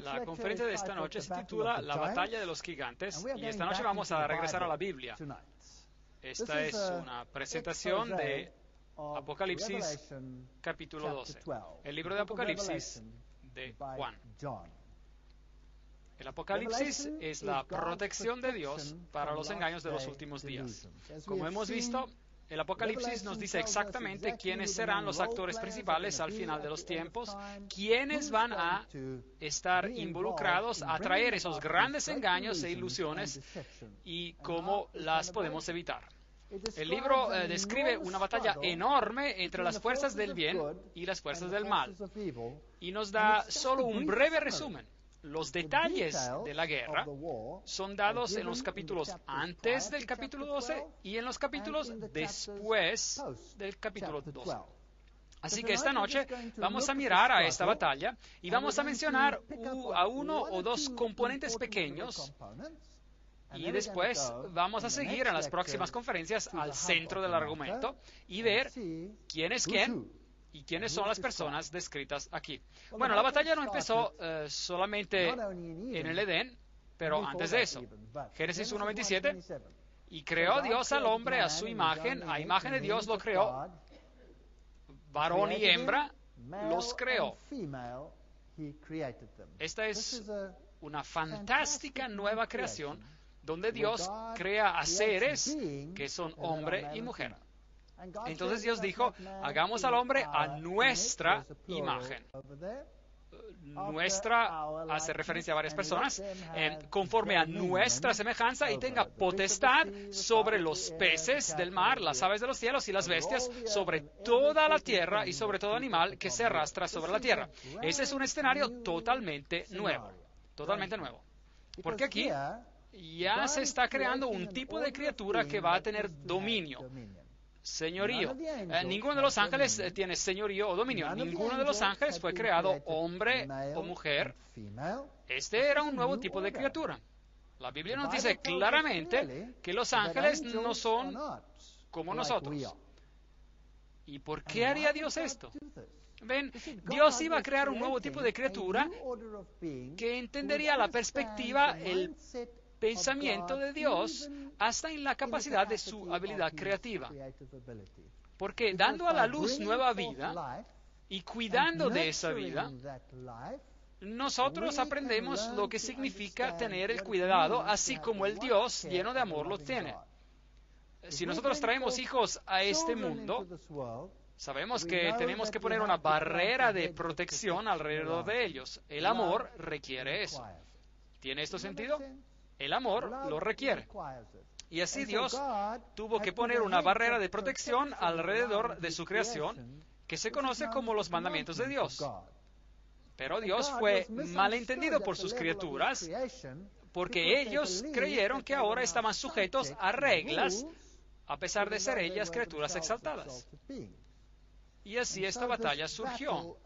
La conferencia de esta noche se titula La batalla de los gigantes y esta noche vamos a regresar a la Biblia. Esta es una presentación de Apocalipsis capítulo 12, el libro de Apocalipsis de Juan. El Apocalipsis es la protección de Dios para los engaños de los últimos días. Como hemos visto, el Apocalipsis nos dice exactamente quiénes serán los actores principales al final de los tiempos, quiénes van a estar involucrados a traer esos grandes engaños e ilusiones y cómo las podemos evitar. El libro describe una batalla enorme entre las fuerzas del bien y las fuerzas del mal y nos da solo un breve resumen. Los detalles de la guerra son dados en los capítulos antes del capítulo 12 y en los capítulos después del capítulo 12. Así que esta noche vamos a mirar a esta batalla y vamos a mencionar a uno o dos componentes pequeños y después vamos a seguir en las próximas conferencias al centro del argumento y ver quién es quién y quiénes son las personas descritas aquí. Bueno, la batalla no empezó solamente en el Edén, pero antes de eso. Génesis 1:27, y creó Dios al hombre a su imagen, a imagen de Dios lo creó, varón y hembra los creó. Esta es una fantástica nueva creación donde Dios crea a seres que son hombre y mujer. Entonces Dios dijo, hagamos al hombre a nuestra imagen. Nuestra hace referencia a varias personas, conforme a nuestra semejanza y tenga potestad sobre los peces del mar, las aves de los cielos y las bestias, sobre toda la tierra y sobre todo animal que se arrastra sobre la tierra. Ese es un escenario totalmente nuevo, porque aquí ya se está creando un tipo de criatura que va a tener dominio. Señorío. Ninguno de los ángeles tiene señorío o dominio. Ninguno de los ángeles fue creado hombre o mujer. Este era un nuevo tipo de criatura. La Biblia nos dice claramente que los ángeles no son como nosotros. ¿Y por qué haría Dios esto? Ven, Dios iba a crear un nuevo tipo de criatura que entendería la perspectiva, el pensamiento de Dios hasta en la capacidad de su habilidad creativa. Porque dando a la luz nueva vida y cuidando de esa vida, nosotros aprendemos lo que significa tener el cuidado, así como el Dios lleno de amor lo tiene. Si nosotros traemos hijos a este mundo, sabemos que tenemos que poner una barrera de protección alrededor de ellos. El amor requiere eso. ¿Tiene esto sentido? El amor lo requiere. Y así Dios tuvo que poner una barrera de protección alrededor de su creación, que se conoce como los mandamientos de Dios. Pero Dios fue malentendido por sus criaturas, porque ellos creyeron que ahora estaban sujetos a reglas, a pesar de ser ellas criaturas exaltadas. Y así esta batalla surgió.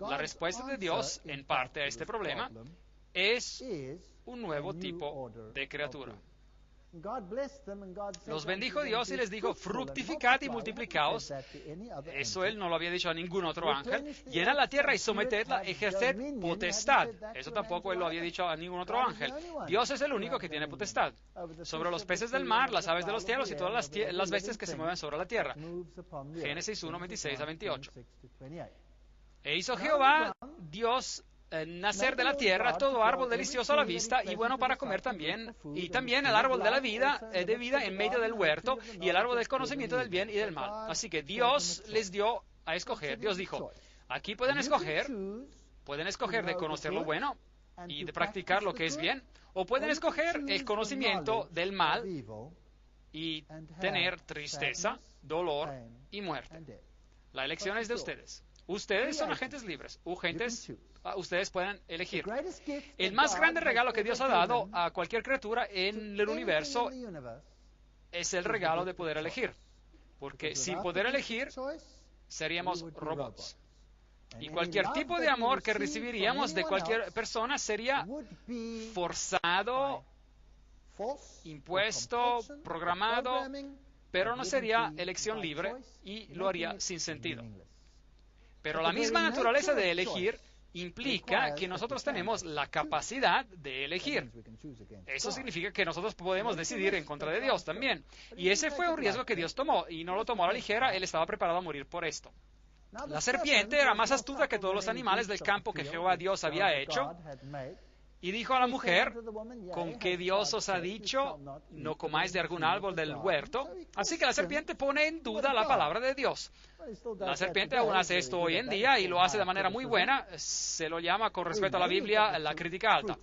La respuesta de Dios, en parte, a este problema es un nuevo tipo de criatura. Los bendijo Dios y les dijo, fructificad y multiplicaos. Eso Él no lo había dicho a ningún otro ángel. Llenad la tierra y sometedla, ejerced potestad. Eso tampoco Él lo había dicho a ningún otro ángel. Dios es el único que tiene potestad sobre los peces del mar, las aves de los cielos y todas las bestias que se mueven sobre la tierra. Génesis 1, 26 a 28. E hizo Jehová, Dios, nacer de la tierra todo árbol delicioso a la vista y bueno para comer también, y también el árbol de la vida, en medio del huerto, y el árbol del conocimiento del bien y del mal. Así que Dios les dio a escoger. Dios dijo, aquí pueden escoger de conocer lo bueno y de practicar lo que es bien, o pueden escoger el conocimiento del mal y tener tristeza, dolor y muerte. La elección es de ustedes. Ustedes son agentes libres. Ustedes pueden elegir. El más grande regalo que Dios ha dado a cualquier criatura en el universo es el regalo de poder elegir. Porque sin poder elegir, seríamos robots. Y cualquier tipo de amor que recibiríamos de cualquier persona sería forzado, impuesto, programado, pero no sería elección libre y lo haría sin sentido. Pero la misma naturaleza de elegir implica que nosotros tenemos la capacidad de elegir. Eso significa que nosotros podemos decidir en contra de Dios también. Y ese fue un riesgo que Dios tomó, y no lo tomó a la ligera. Él estaba preparado a morir por esto. La serpiente era más astuta que todos los animales del campo que Jehová Dios había hecho, y dijo a la mujer, ¿con qué Dios os ha dicho, no comáis de algún árbol del huerto? Así que la serpiente pone en duda la palabra de Dios. La serpiente aún hace esto hoy en día y lo hace de manera muy buena. Se lo llama, con respecto a la Biblia, la crítica alta.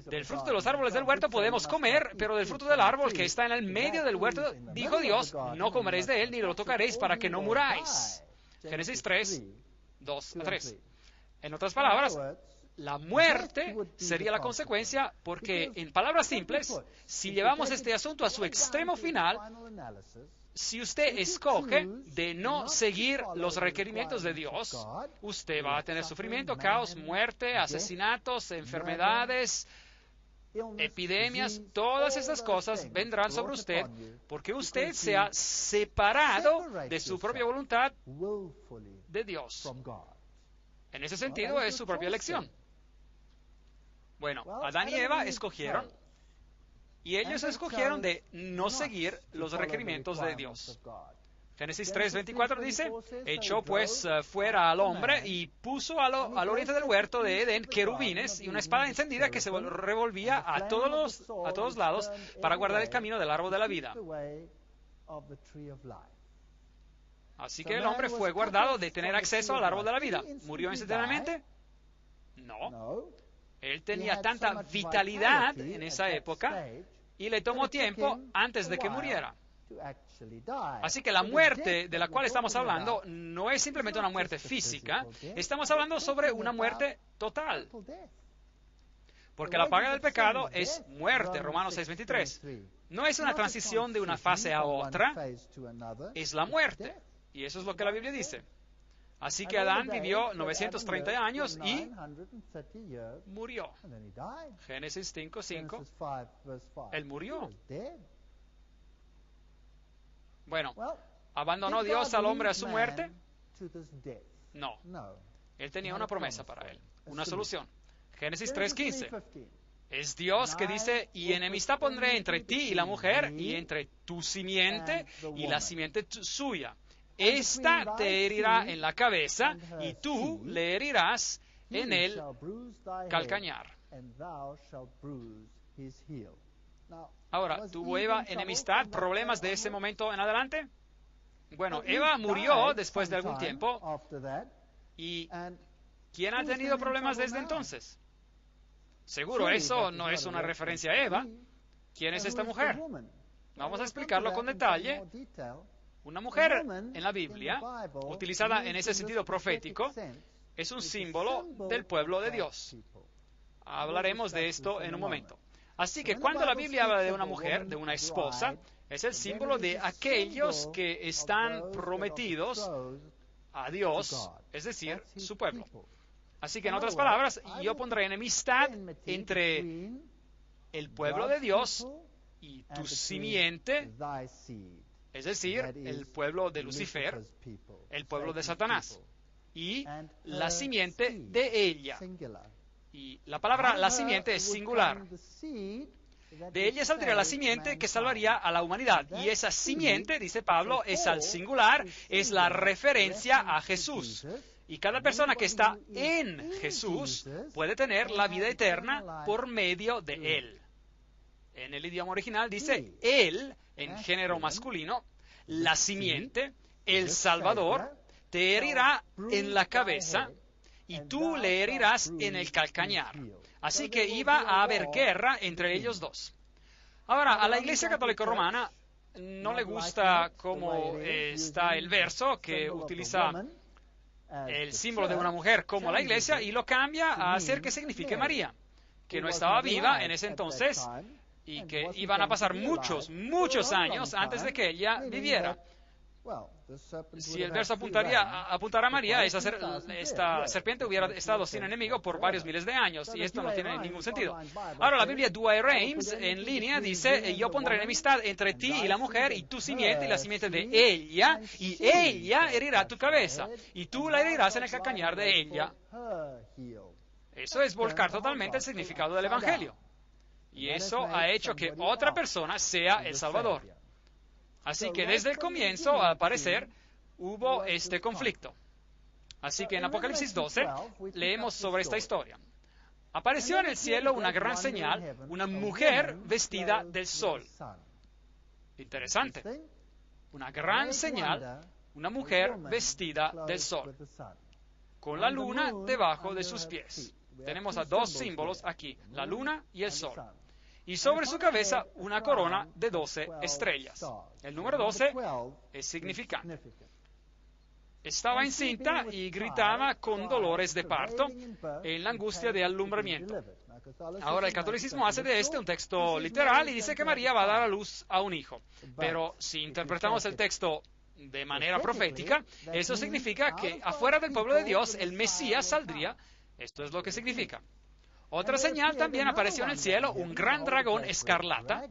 Del fruto de los árboles del huerto podemos comer, pero del fruto del árbol que está en el medio del huerto, dijo Dios, no comeréis de él ni lo tocaréis para que no muráis. Génesis 3, 2 a 3. En otras palabras, la muerte sería la consecuencia porque, en palabras simples, si llevamos este asunto a su extremo final, si usted escoge de no seguir los requerimientos de Dios, usted va a tener sufrimiento, caos, muerte, asesinatos, enfermedades, epidemias, todas esas cosas vendrán sobre usted porque usted se ha separado de su propia voluntad de Dios. En ese sentido es su propia elección. Bueno, Adán y Eva escogieron, y ellos escogieron de no seguir los requerimientos de Dios. Génesis 3:24 dice, echó pues fuera al hombre y puso al oriente del huerto de Edén querubines y una espada encendida que se revolvía a todos lados para guardar el camino del árbol de la vida. Así que el hombre fue guardado de tener acceso al árbol de la vida. ¿Murió instantáneamente? No. Él tenía tanta vitalidad en esa época y le tomó tiempo antes de que muriera. Así que la muerte de la cual estamos hablando no es simplemente una muerte física, estamos hablando sobre una muerte total. Porque la paga del pecado es muerte, Romanos 6:23. No es una transición de una fase a otra, es la muerte. Y eso es lo que la Biblia dice. Así que Adán vivió 930 años y murió. Génesis 5:5. Él murió. Bueno, ¿abandonó Dios al hombre a su muerte? No. Él tenía una promesa para él, una solución. Génesis 3:15. Es Dios que dice, y enemistad pondré entre ti y la mujer, y entre tu simiente y la simiente suya. Esta te herirá en la cabeza y tú le herirás en el calcañar. Ahora, ¿tuvo Eva enemistad, problemas de ese momento en adelante? Bueno, Eva murió después de algún tiempo. ¿Y quién ha tenido problemas desde entonces? Seguro, eso no es una referencia a Eva. ¿Quién es esta mujer? Vamos a explicarlo con detalle. Una mujer en la Biblia, utilizada en ese sentido profético, es un símbolo del pueblo de Dios. Hablaremos de esto en un momento. Así que cuando la Biblia habla de una mujer, de una esposa, es el símbolo de aquellos que están prometidos a Dios, es decir, su pueblo. Así que en otras palabras, yo pondré enemistad entre el pueblo de Dios y tu simiente, es decir, el pueblo de Lucifer, el pueblo de Satanás, y la simiente de ella. Y la palabra la simiente es singular. De ella saldría la simiente que salvaría a la humanidad. Y esa simiente, dice Pablo, es al singular, es la referencia a Jesús. Y cada persona que está en Jesús puede tener la vida eterna por medio de Él. En el idioma original dice Él, en género masculino, la simiente, el Salvador, te herirá en la cabeza y tú le herirás en el calcañar. Así que iba a haber guerra entre ellos dos. Ahora, a la Iglesia Católica Romana no le gusta cómo está el verso que utiliza el símbolo de una mujer como la Iglesia y lo cambia a hacer que signifique María, que no estaba viva en ese entonces y que iban a pasar muchos años antes de que ella viviera. Si el verso apuntara a María, esta serpiente hubiera estado sin enemigo por varios miles de años, y esto no tiene ningún sentido. Ahora, la Biblia Douay Rheims, en línea, dice, yo pondré enemistad entre ti y la mujer, y tu simiente y la simiente de ella, y ella herirá tu cabeza, y tú la herirás en el calcañar de ella. Eso es volcar totalmente el significado del Evangelio. Y eso ha hecho que otra persona sea el Salvador. Así que desde el comienzo, al parecer, hubo este conflicto. Así que en Apocalipsis 12 leemos sobre esta historia. Apareció en el cielo una gran señal, una mujer vestida del sol. Interesante. Una gran señal, una mujer vestida del sol, con la luna debajo de sus pies. Tenemos a dos símbolos aquí, la luna y el sol. Y sobre su cabeza una corona de 12 estrellas. El número 12 es significante. Estaba encinta y gritaba con dolores de parto en la angustia de alumbramiento. Ahora el catolicismo hace de este un texto literal y dice que María va a dar a luz a un hijo. Pero si interpretamos el texto de manera profética, eso significa que afuera del pueblo de Dios el Mesías saldría. Esto es lo que significa. Otra señal también apareció en el cielo, un gran dragón escarlata,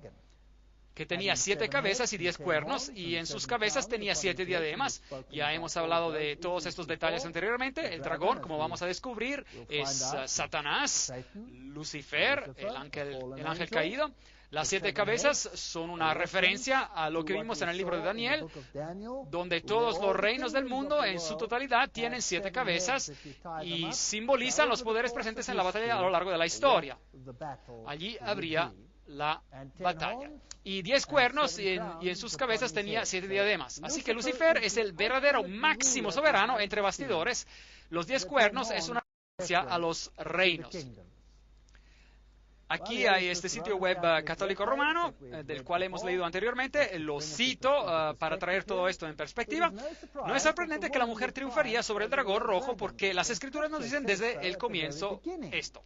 que tenía 7 cabezas y 10 cuernos, y en sus cabezas tenía 7 diademas. Ya hemos hablado de todos estos detalles anteriormente. El dragón, como vamos a descubrir, es Satanás, Lucifer, el ángel caído. Las 7 cabezas son una referencia a lo que vimos en el libro de Daniel, donde todos los reinos del mundo en su totalidad tienen 7 cabezas y simbolizan los poderes presentes en la batalla a lo largo de la historia. Allí habría la batalla. Y 10 cuernos y en sus cabezas tenía 7 diademas. Así que Lucifer es el verdadero máximo soberano entre bastidores. Los 10 cuernos es una referencia a los reinos. Aquí hay este sitio web católico romano, del cual hemos leído anteriormente. Lo cito para traer todo esto en perspectiva. No es sorprendente que la mujer triunfaría sobre el dragón rojo porque las Escrituras nos dicen desde el comienzo esto.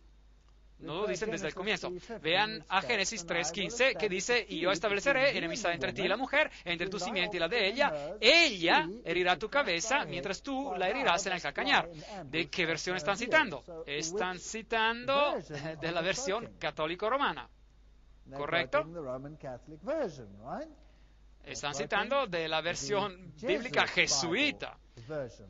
No lo dicen desde el comienzo. Vean a Génesis 3:15, que dice, y yo estableceré enemistad entre ti y la mujer, entre tu simiente y la de ella. Ella herirá tu cabeza, mientras tú la herirás en el calcañar. ¿De qué versión están citando? Están citando de la versión católico-romana. ¿Correcto? Están citando de la versión bíblica jesuita.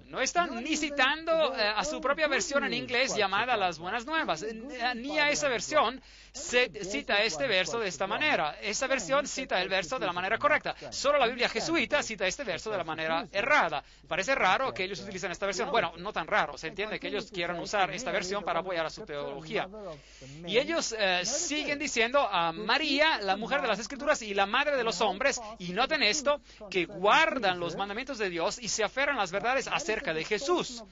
No están ni citando a su propia versión en inglés llamada Las Buenas Nuevas, ni a esa versión se cita este verso de esta manera. Esa versión cita el verso de la manera correcta. Solo la Biblia jesuita cita este verso de la manera errada. Parece raro que ellos utilicen esta versión. Bueno, no tan raro. Se entiende que ellos quieran usar esta versión para apoyar a su teología. Y ellos siguen diciendo a María, la mujer de las Escrituras y la madre de los hombres, y noten esto, que guardan los mandamientos de Dios y se aferran a las verdades acerca de Jesús.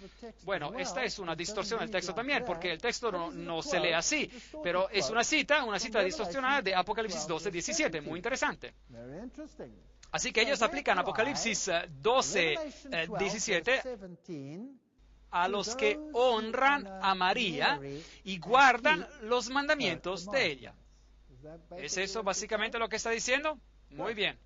Bueno, esta es una distorsión del texto también, porque el texto no se lee así, pero es una cita distorsionada de Apocalipsis 12:17, muy interesante. Así que ellos aplican Apocalipsis 12:17 a los que honran a María y guardan los mandamientos de ella. ¿Es eso básicamente lo que está diciendo? Muy bien.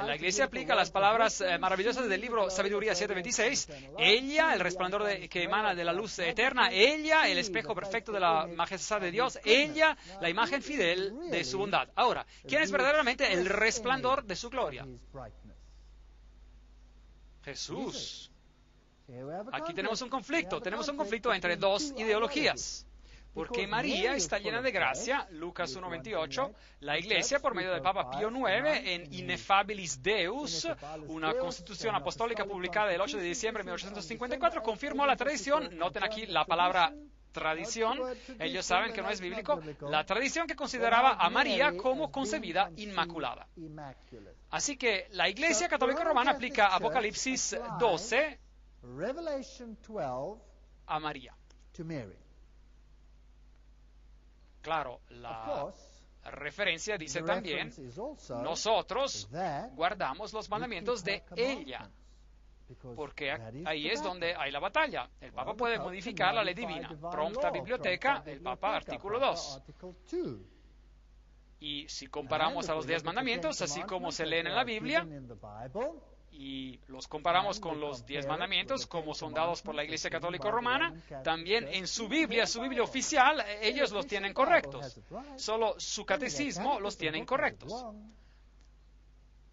La Iglesia aplica las palabras maravillosas del libro Sabiduría 7:26. Ella, el resplandor que emana de la luz eterna. Ella, el espejo perfecto de la majestad de Dios. Ella, la imagen fidel de su bondad. Ahora, ¿quién es verdaderamente el resplandor de su gloria? Jesús. Aquí tenemos un conflicto entre dos ideologías. Porque María está llena de gracia, Lucas 1:28, la Iglesia, por medio del Papa Pío IX, en Ineffabilis Deus, una constitución apostólica publicada el 8 de diciembre de 1854, confirmó la tradición, noten aquí la palabra tradición, ellos saben que no es bíblico, la tradición que consideraba a María como concebida inmaculada. Así que la Iglesia Católica Romana aplica Apocalipsis 12 a María. Claro, la referencia dice también, nosotros guardamos los mandamientos de ella, porque ahí es donde hay la batalla. El Papa puede modificar la ley divina. Prompta biblioteca, el Papa, artículo 2. Y si comparamos a los 10 mandamientos, así como se leen en la Biblia, y los comparamos con los 10 mandamientos como son dados por la Iglesia Católica Romana, también en su Biblia oficial, ellos los tienen correctos. Solo su catecismo los tiene incorrectos.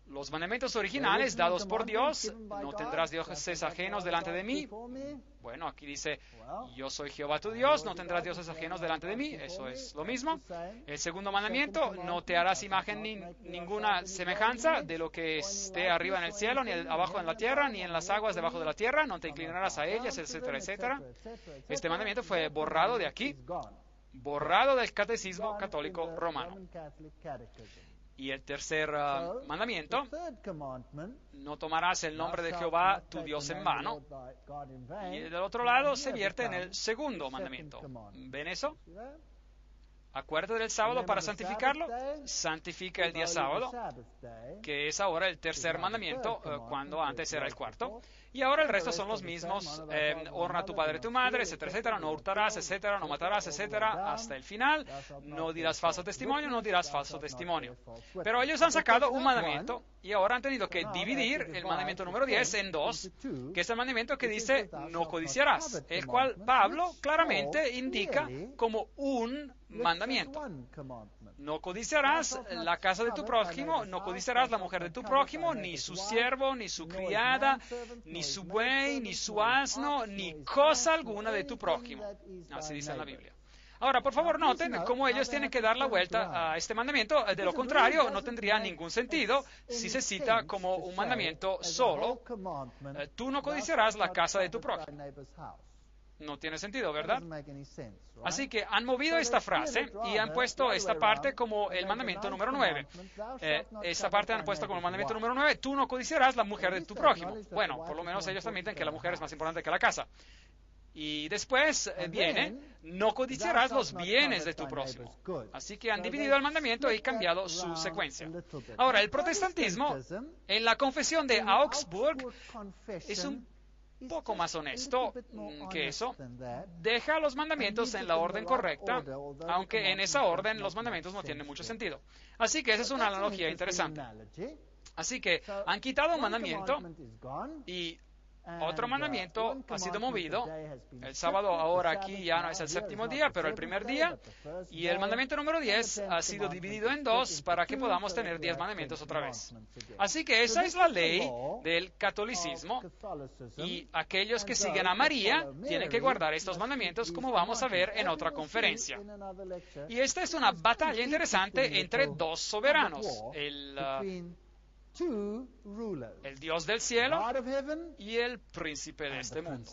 Los mandamientos originales dados por Dios, no tendrás dioses ajenos delante de mí. Bueno, aquí dice, yo soy Jehová tu Dios, no tendrás dioses ajenos delante de mí. Eso es lo mismo. El segundo mandamiento, no te harás imagen ni ninguna semejanza de lo que esté arriba en el cielo, ni abajo en la tierra, ni en las aguas debajo de la tierra, no te inclinarás a ellas, etcétera, etcétera. Este mandamiento fue borrado de aquí, borrado del catecismo católico romano. Y el tercer mandamiento, no tomarás el nombre de Jehová tu Dios en vano. Y del otro lado se vierte en el segundo mandamiento. ¿Ven eso? Acuérdate del sábado para santificarlo. Santifica el día sábado, que es ahora el tercer mandamiento, cuando antes era el cuarto. Y ahora el resto son los mismos. Honra a tu padre y tu madre, etcétera, etcétera. No hurtarás, etcétera. No matarás, etcétera. Hasta el final. No dirás falso testimonio, no dirás falso testimonio. Pero ellos han sacado un mandamiento y ahora han tenido que dividir el mandamiento número 10 en dos, que es el mandamiento que dice no codiciarás, el cual Pablo claramente indica como un mandamiento. No codiciarás la casa de tu prójimo, no codiciarás la mujer de tu prójimo, ni su siervo, ni su criada, ni su buey, ni su asno, ni cosa alguna de tu prójimo. Así dice en la Biblia. Ahora, por favor, noten cómo ellos tienen que dar la vuelta a este mandamiento. De lo contrario, no tendría ningún sentido si se cita como un mandamiento solo. Tú no codiciarás la casa de tu prójimo. No tiene sentido, ¿verdad? Así que han movido esta frase y han puesto esta parte como el mandamiento número 9. Esta parte han puesto como el mandamiento número 9. Tú no codiciarás la mujer de tu prójimo. Bueno, por lo menos ellos admiten que la mujer es más importante que la casa. Y después viene, no codiciarás los bienes de tu prójimo. Así que han dividido el mandamiento y cambiado su secuencia. Ahora, el protestantismo, en la confesión de Augsburg, es un poco más honesto que eso. Deja los mandamientos en la orden correcta, aunque en esa orden los mandamientos no tienen mucho sentido. Así que esa es una analogía interesante. Así que han quitado un mandamiento y otro mandamiento ha sido movido. El sábado ahora aquí ya no es el séptimo día, pero el primer día. Y el mandamiento número 10 ha sido dividido en dos para que podamos tener 10 mandamientos otra vez. Así que esa es la ley del catolicismo. Y aquellos que siguen a María tienen que guardar estos mandamientos, como vamos a ver en otra conferencia. Y esta es una batalla interesante entre dos soberanos. El Dios del cielo y el príncipe de este mundo.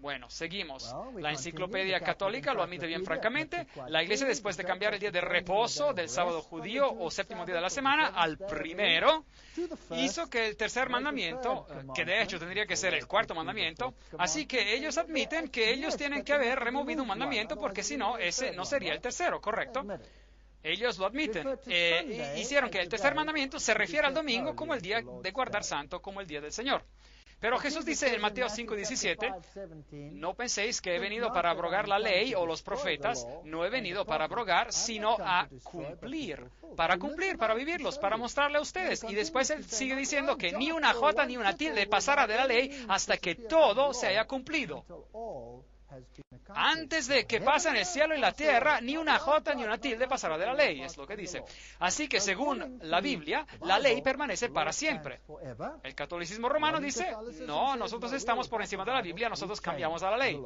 Bueno, seguimos. La enciclopedia católica lo admite bien francamente. La Iglesia, después de cambiar el día de reposo del sábado judío o séptimo día de la semana al primero, hizo que el tercer mandamiento, que de hecho tendría que ser el cuarto mandamiento, así que ellos admiten que ellos tienen que haber removido un mandamiento porque si no, ese no sería el tercero, ¿correcto? Ellos lo admiten. Hicieron que el tercer mandamiento se refiera al domingo como el día de guardar santo, como el día del Señor. Pero Jesús dice en Mateo 5:17, no penséis que he venido para abrogar la ley o los profetas, no he venido para abrogar, sino a cumplir, para vivirlos, para mostrarle a ustedes. Y después él sigue diciendo que ni una jota ni una tilde pasará de la ley hasta que todo se haya cumplido. Antes de que pasen el cielo y la tierra, ni una jota ni una tilde pasará de la ley, es lo que dice. Así que según la Biblia, la ley permanece para siempre. El catolicismo romano dice, no, nosotros estamos por encima de la Biblia, nosotros cambiamos a la ley.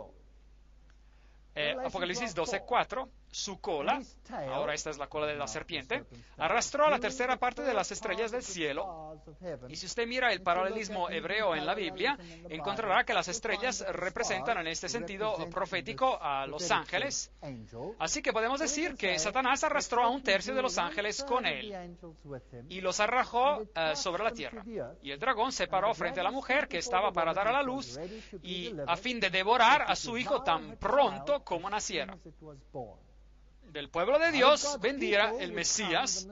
Apocalipsis 12:4, su cola, ahora esta es la cola de la serpiente, arrastró a la tercera parte de las estrellas del cielo. Y si usted mira el paralelismo hebreo en la Biblia, encontrará que las estrellas representan en este sentido profético a los ángeles. Así que podemos decir que Satanás arrastró a un tercio de los ángeles con él y los arrojó sobre la tierra. Y el dragón se paró frente a la mujer que estaba para dar a la luz y a fin de devorar a su hijo tan pronto como naciera. Del pueblo de Dios vendría el Mesías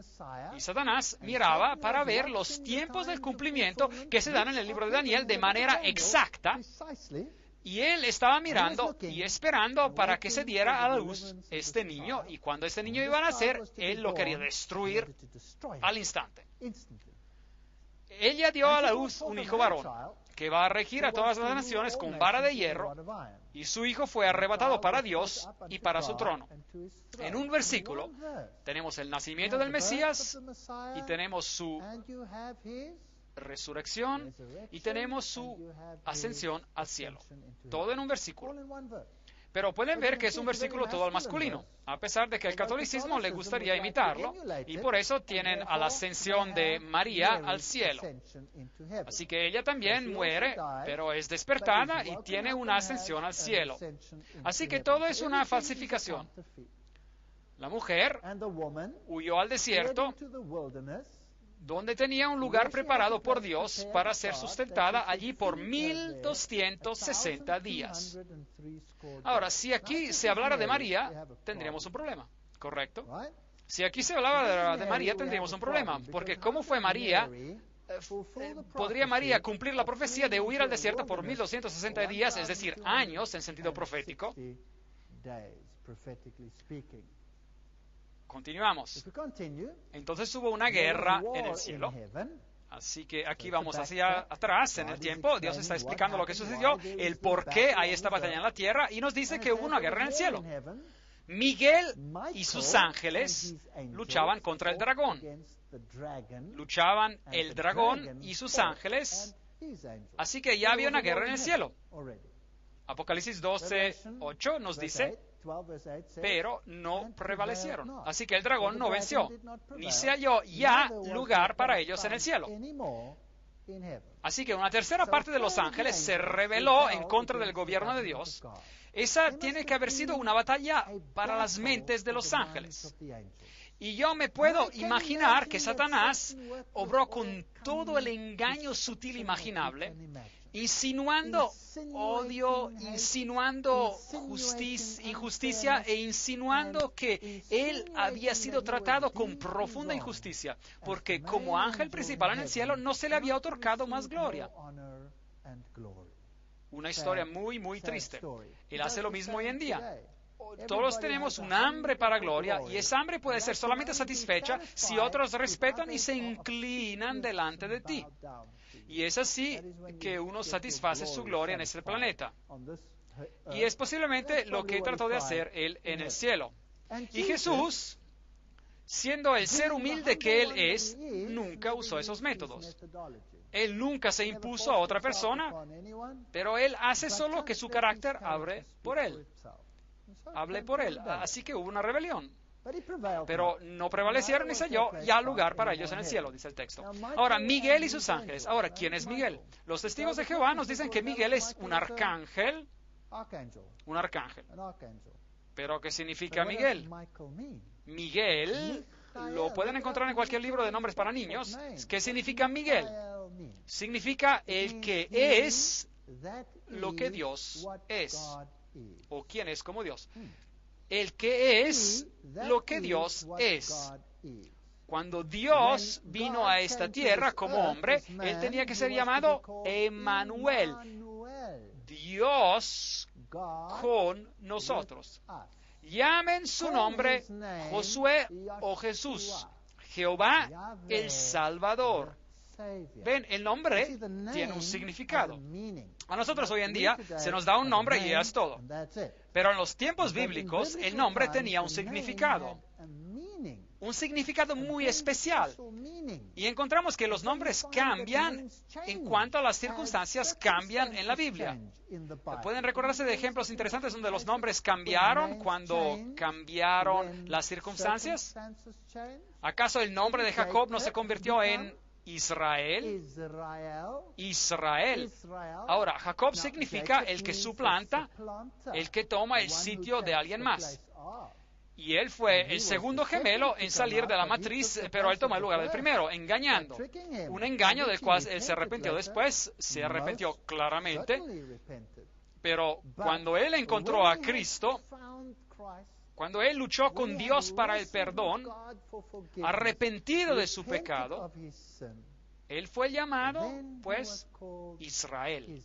y Satanás miraba para ver los tiempos del cumplimiento que se dan en el libro de Daniel de manera exacta, y él estaba mirando y esperando para que se diera a la luz este niño, y cuando este niño iba a nacer, él lo quería destruir al instante. Ella dio a la luz un hijo varón que va a regir a todas las naciones con vara de hierro, y su hijo fue arrebatado para Dios y para su trono. En un versículo tenemos el nacimiento del Mesías y tenemos su resurrección y tenemos su ascensión al cielo. Todo en un versículo. Pero pueden ver que es un versículo todo al masculino, a pesar de que el catolicismo le gustaría imitarlo, y por eso tienen a la ascensión de María al cielo. Así que ella también muere, pero es despertada y tiene una ascensión al cielo. Así que todo es una falsificación. La mujer huyó al desierto, donde tenía un lugar preparado por Dios para ser sustentada allí por 1260 días. Ahora, si aquí se hablara de María, tendríamos un problema, ¿correcto? Si aquí se hablaba de María, tendríamos un problema, porque ¿cómo fue María? ¿Podría María cumplir la profecía de huir al desierto por 1260 días, es decir, años en sentido profético? Continuamos. Entonces hubo una guerra en el cielo. Así que aquí vamos hacia atrás en el tiempo. Dios está explicando lo que sucedió, el por qué hay esta batalla en la tierra, y nos dice que hubo una guerra en el cielo. Miguel y sus ángeles luchaban contra el dragón. Luchaban el dragón y sus ángeles. Así que ya había una guerra en el cielo. Apocalipsis 12:8 nos dice, pero no prevalecieron. Así que el dragón no venció, ni se halló ya lugar para ellos en el cielo. Así que una tercera parte de los ángeles se rebeló en contra del gobierno de Dios. Esa tiene que haber sido una batalla para las mentes de los ángeles. Y yo me puedo imaginar que Satanás obró con todo el engaño sutil imaginable, insinuando odio, insinuando injusticia e insinuando que él había sido tratado con profunda injusticia, porque como ángel principal en el cielo no se le había otorgado más gloria. Una historia muy, muy triste. Él hace lo mismo hoy en día. Todos tenemos un hambre para gloria, y esa hambre puede ser solamente satisfecha si otros respetan y se inclinan delante de ti. Y es así que uno satisface su gloria en este planeta. Y es posiblemente lo que trató de hacer él en el cielo. Y Jesús, siendo el ser humilde que él es, nunca usó esos métodos. Él nunca se impuso a otra persona, pero él hace solo que su carácter hable por él. Así que hubo una rebelión. Pero no prevalecieron ni se halló ya lugar para ellos en el cielo, dice el texto. Ahora, Miguel y sus ángeles. Ahora, ¿quién es Miguel? Los testigos de Jehová nos dicen que Miguel es un arcángel. Un arcángel. ¿Pero qué significa Miguel? Miguel lo pueden encontrar en cualquier libro de nombres para niños. ¿Qué significa Miguel? Significa el que es lo que Dios es, o quién es como Dios. El que es lo que Dios es. Cuando Dios vino a esta tierra como hombre, Él tenía que ser llamado Emmanuel, Dios con nosotros. Llamen su nombre Josué o Jesús, Jehová el Salvador. Ven, el nombre tiene un significado. A nosotros hoy en día se nos da un nombre y ya es todo. Pero en los tiempos bíblicos el nombre tenía un significado muy especial. Y encontramos que los nombres cambian en cuanto a las circunstancias cambian en la Biblia. ¿Pueden recordarse de ejemplos interesantes donde los nombres cambiaron cuando cambiaron las circunstancias? ¿Acaso el nombre de Jacob no se convirtió en Israel? Israel. Ahora, Jacob significa el que suplanta, el que toma el sitio de alguien más. Y él fue el segundo gemelo en salir de la matriz, pero él tomó el lugar del primero, engañando. Un engaño del cual él se arrepintió después, se arrepintió claramente. Pero cuando él encontró a Cristo, cuando él luchó con Dios para el perdón, arrepentido de su pecado, él fue llamado, pues, Israel.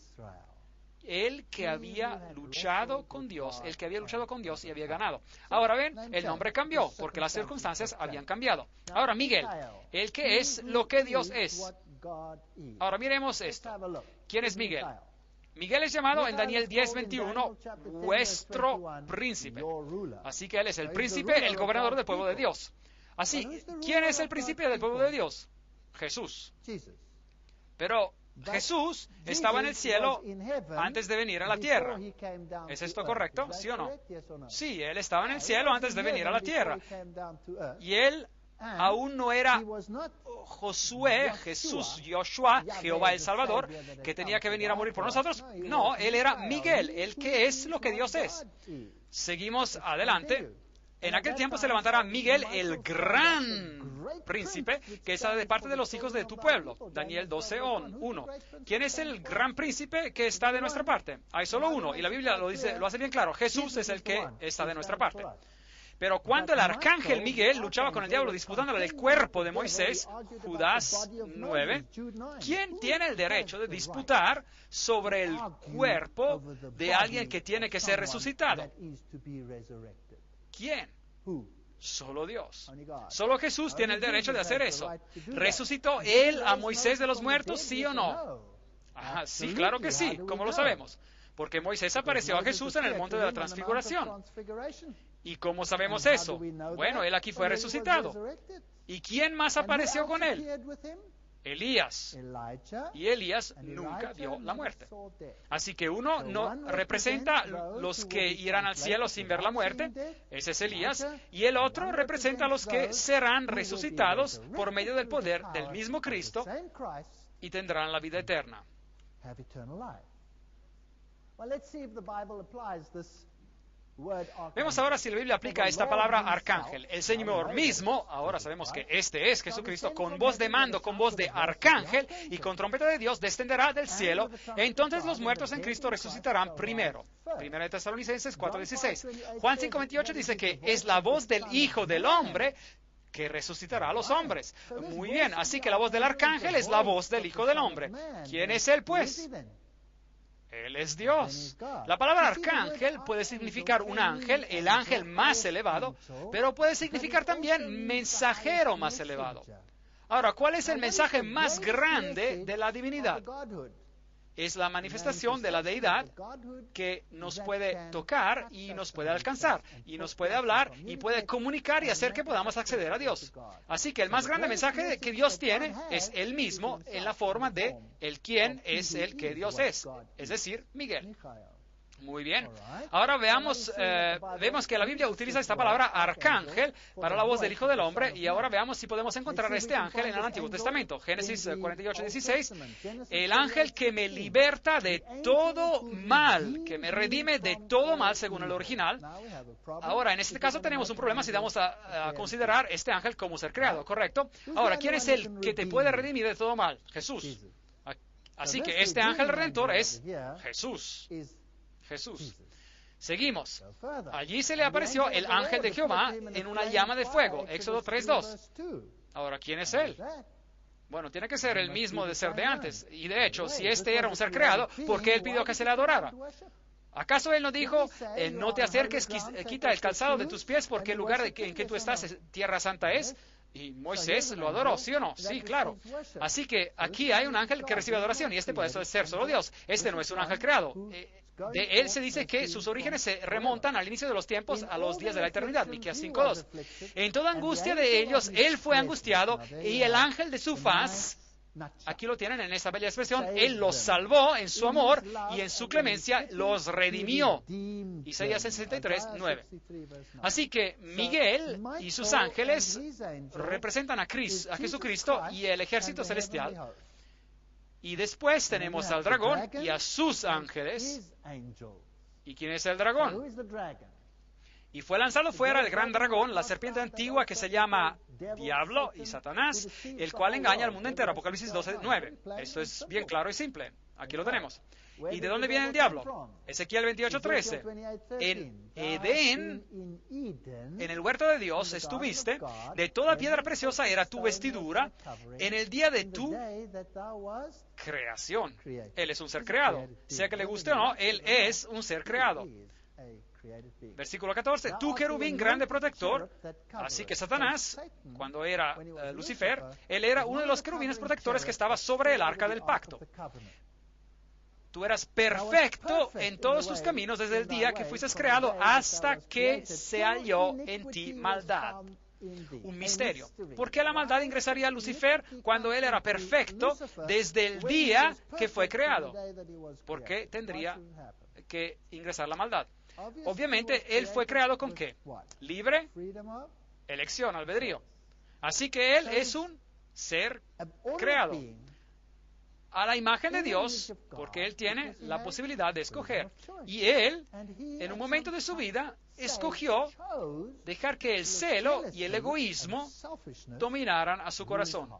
El que había luchado con Dios, y había ganado. Ahora ven, el nombre cambió porque las circunstancias habían cambiado. Ahora, Miguel, el que es lo que Dios es. Ahora miremos esto. ¿Quién es Miguel? Miguel es llamado en Daniel 10:21 vuestro príncipe. Así que él es el príncipe, el gobernador del pueblo de Dios. Así, ¿quién es el príncipe del pueblo de Dios? Jesús. Pero Jesús estaba en el cielo antes de venir a la tierra. ¿Es esto correcto? ¿Sí o no? Sí, Él estaba en el cielo antes de venir a la tierra. Y Él aún no era Josué, Jesús, Joshua, Jehová el Salvador, que tenía que venir a morir por nosotros. No, Él era Miguel, el que es lo que Dios es. Seguimos adelante. En aquel tiempo se levantará Miguel, el gran príncipe, que es de parte de los hijos de tu pueblo. Daniel 12:1. ¿Quién es el gran príncipe que está de nuestra parte? Hay solo uno, y la Biblia lo hace bien claro. Jesús es el que está de nuestra parte. Pero cuando el arcángel Miguel luchaba con el diablo disputándole el cuerpo de Moisés, Judas 9, ¿quién tiene el derecho de disputar sobre el cuerpo de alguien que tiene que ser resucitado? ¿Quién? Solo Dios. Solo Jesús tiene el derecho de hacer eso. ¿Resucitó Él a Moisés de los muertos, sí o no? Sí, claro que sí. ¿Cómo lo sabemos? Porque Moisés apareció a Jesús en el monte de la transfiguración. ¿Y cómo sabemos eso? Bueno, Él aquí fue resucitado. ¿Y quién más apareció con Él? Elías. Y Elías nunca vio la muerte. Así que uno no representa los que irán al cielo sin ver la muerte, ese es Elías, y el otro representa a los que serán resucitados por medio del poder del mismo Cristo y tendrán la vida eterna. Vemos ahora si la Biblia aplica esta palabra arcángel. El Señor mismo, ahora sabemos que este es Jesucristo, con voz de mando, con voz de arcángel y con trompeta de Dios descenderá del cielo, e entonces los muertos en Cristo resucitarán primero. Primera de Tesalonicenses 4:16. Juan 5:28 dice que es la voz del Hijo del Hombre que resucitará a los hombres. Muy bien, así que la voz del arcángel es la voz del Hijo del Hombre. ¿Quién es Él, pues? Él es Dios. La palabra arcángel puede significar un ángel, el ángel más elevado, pero puede significar también mensajero más elevado. Ahora, ¿cuál es el mensaje más grande de la divinidad? Es la manifestación de la deidad que nos puede tocar y nos puede alcanzar, y nos puede hablar y puede comunicar y hacer que podamos acceder a Dios. Así que el más grande mensaje que Dios tiene es Él mismo en la forma de el quién es el que Dios es decir, Miguel. Muy bien. Ahora vemos que la Biblia utiliza esta palabra arcángel para la voz del Hijo del Hombre, y ahora veamos si podemos encontrar este ángel en el Antiguo Testamento. Génesis 48:16, el ángel que me liberta de todo mal, que me redime de todo mal según el original. Ahora, en este caso tenemos un problema si vamos a considerar este ángel como ser creado, ¿correcto? Ahora, ¿quién es el que te puede redimir de todo mal? Jesús. Así que este ángel redentor es Jesús. Seguimos. Allí se le apareció el ángel de Jehová en una llama de fuego. Éxodo 3:2. Ahora, ¿quién es él? Bueno, tiene que ser el mismo de ser de antes. Y de hecho, si este era un ser creado, ¿por qué él pidió que se le adorara? ¿Acaso él no dijo, no te acerques, quita el calzado de tus pies, porque el lugar en que tú estás, tierra santa es? Y Moisés lo adoró, ¿sí o no? Sí, claro. Así que aquí hay un ángel que recibe adoración, y este puede ser solo Dios. Este no es un ángel creado. De él se dice que sus orígenes se remontan al inicio de los tiempos, a los días de la eternidad, Miqueas 5:2. En toda angustia de ellos, él fue angustiado, y el ángel de su faz, aquí lo tienen en esa bella expresión, él los salvó en su amor, y en su clemencia los redimió. Isaías 63:9. Así que Miguel y sus ángeles representan a Jesucristo y el ejército celestial. Y después tenemos al dragón y a sus ángeles. ¿Y quién es el dragón? Y fue lanzado fuera el gran dragón, la serpiente antigua que se llama Diablo y Satanás, el cual engaña al mundo entero. Apocalipsis 12:9. Esto es bien claro y simple. Aquí lo tenemos. ¿Y de dónde viene el diablo? Ezequiel 28:13. En Edén, en el huerto de Dios, estuviste, de toda piedra preciosa era tu vestidura, en el día de tu creación. Él es un ser creado. Sea que le guste o no, él es un ser creado. Versículo 14, tú querubín grande protector. Así que Satanás, cuando era Lucifer, él era uno de los querubines protectores que estaba sobre el arca del pacto. Tú eras perfecto en todos tus caminos desde el día que fuiste creado hasta que se halló en ti maldad. Un misterio. ¿Por qué la maldad ingresaría a Lucifer cuando él era perfecto desde el día que fue creado? ¿Por qué tendría que ingresar la maldad? Obviamente, él fue creado ¿con qué? Libre elección, albedrío. Así que él es un ser creado a la imagen de Dios, porque él tiene la posibilidad de escoger. Y él, en un momento de su vida, escogió dejar que el celo y el egoísmo dominaran a su corazón.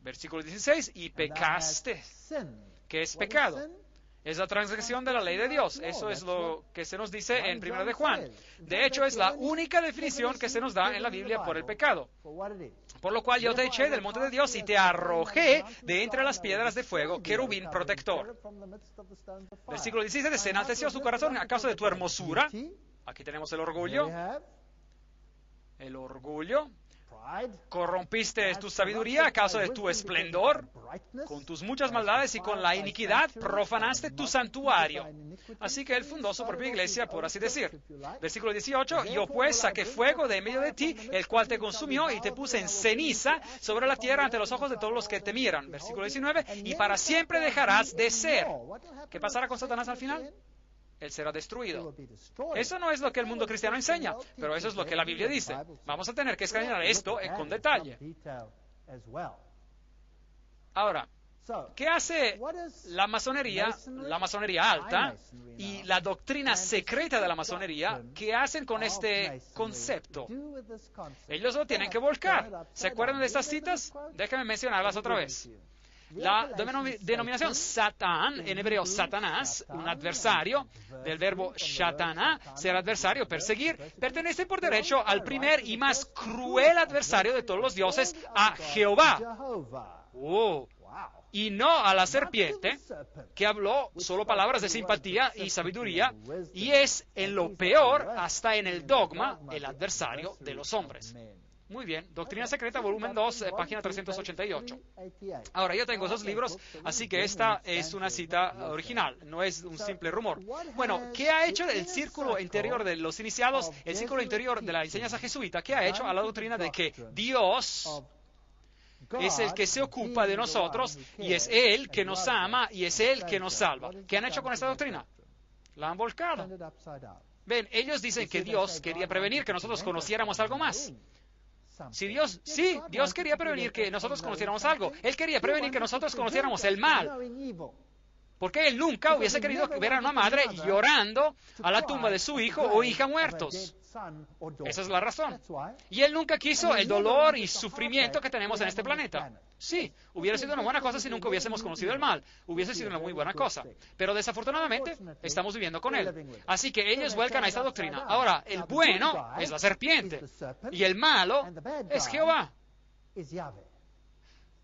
Versículo 16, y pecaste. ¿Qué es pecado? Es la transgresión de la ley de Dios. Eso es lo que se nos dice en 1 de Juan. De hecho, es la única definición que se nos da en la Biblia por el pecado. Por lo cual yo te eché del monte de Dios y te arrojé de entre las piedras de fuego, querubín protector. Versículo 17, se enalteció su corazón a causa de tu hermosura. Aquí tenemos el orgullo. El orgullo. Corrompiste tu sabiduría a causa de tu esplendor. Con tus muchas maldades y con la iniquidad profanaste tu santuario. Así que él fundó su propia iglesia, por así decir. Versículo 18. Yo pues saqué fuego de en medio de ti, el cual te consumió y te puse en ceniza sobre la tierra ante los ojos de todos los que te miran. Versículo 19. Y para siempre dejarás de ser. ¿Qué pasará con Satanás al final? Él será destruido. Eso no es lo que el mundo cristiano enseña, pero eso es lo que la Biblia dice. Vamos a tener que escudriñar esto con detalle. Ahora, ¿qué hace la masonería alta y la doctrina secreta de la masonería? ¿Qué hacen con este concepto? Ellos lo tienen que volcar. ¿Se acuerdan de estas citas? Déjenme mencionarlas otra vez. La denominación Satán, en hebreo Satanás, un adversario, del verbo shatana, ser adversario, perseguir, pertenece por derecho al primer y más cruel adversario de todos los dioses, a Jehová. Y no a la serpiente, que habló solo palabras de simpatía y sabiduría, y es en lo peor, hasta en el dogma, el adversario de los hombres. Muy bien, Doctrina Secreta, volumen 2, página 388. Ahora, yo tengo esos libros, así que esta es una cita original, no es un simple rumor. Bueno, ¿qué ha hecho el círculo interior de los iniciados, el círculo interior de la enseñanza jesuita? ¿Qué ha hecho a la doctrina de que Dios es el que se ocupa de nosotros y es Él que nos ama y es Él que nos salva? ¿Qué han hecho con esta doctrina? La han volcado. Ven, ellos dicen que Dios quería prevenir que nosotros conociéramos algo más. Dios quería prevenir que nosotros conociéramos algo. Él quería prevenir que nosotros conociéramos el mal. Porque Él nunca hubiese querido ver a una madre llorando a la tumba de su hijo o hija muertos. Esa es la razón. Y Él nunca quiso el dolor y sufrimiento que tenemos en este planeta. Sí, hubiera sido una buena cosa si nunca hubiésemos conocido el mal. Hubiese sido una muy buena cosa. Pero desafortunadamente estamos viviendo con Él. Así que ellos vuelcan a esta doctrina. Ahora, el bueno es la serpiente y el malo es Jehová.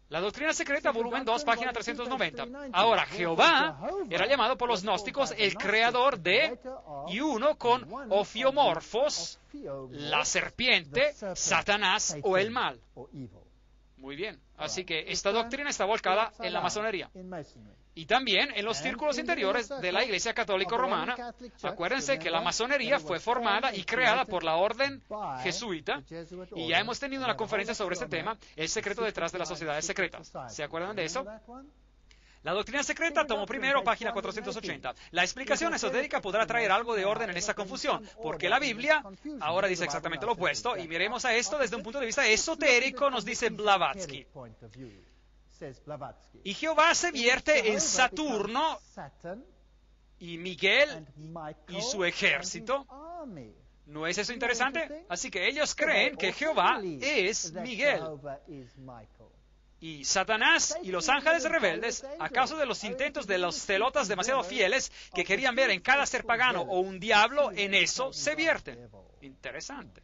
La doctrina secreta, volumen 2, página 390. Ahora, Jehová era llamado por los gnósticos el creador de y uno con Ophiomorphos, la serpiente, Satanás o el mal. Muy bien. Así que esta doctrina está volcada en la masonería. Y también en los círculos interiores de la Iglesia Católica Romana. Acuérdense que la masonería fue formada y creada por la orden jesuita, y ya hemos tenido una conferencia sobre este tema, el secreto detrás de las sociedades secretas. ¿Se acuerdan de eso? La doctrina secreta, tomo primero, página 480. La explicación esotérica podrá traer algo de orden en esta confusión, porque la Biblia ahora dice exactamente lo opuesto, y miremos a esto desde un punto de vista esotérico, nos dice Blavatsky. Y Jehová se vierte en Saturno y Miguel y su ejército. ¿No es eso interesante? Así que ellos creen que Jehová es Miguel. Y Satanás y los ángeles rebeldes, a causa de los intentos de los celotas demasiado fieles que querían ver en cada ser pagano o un diablo, en eso se vierten. Interesante.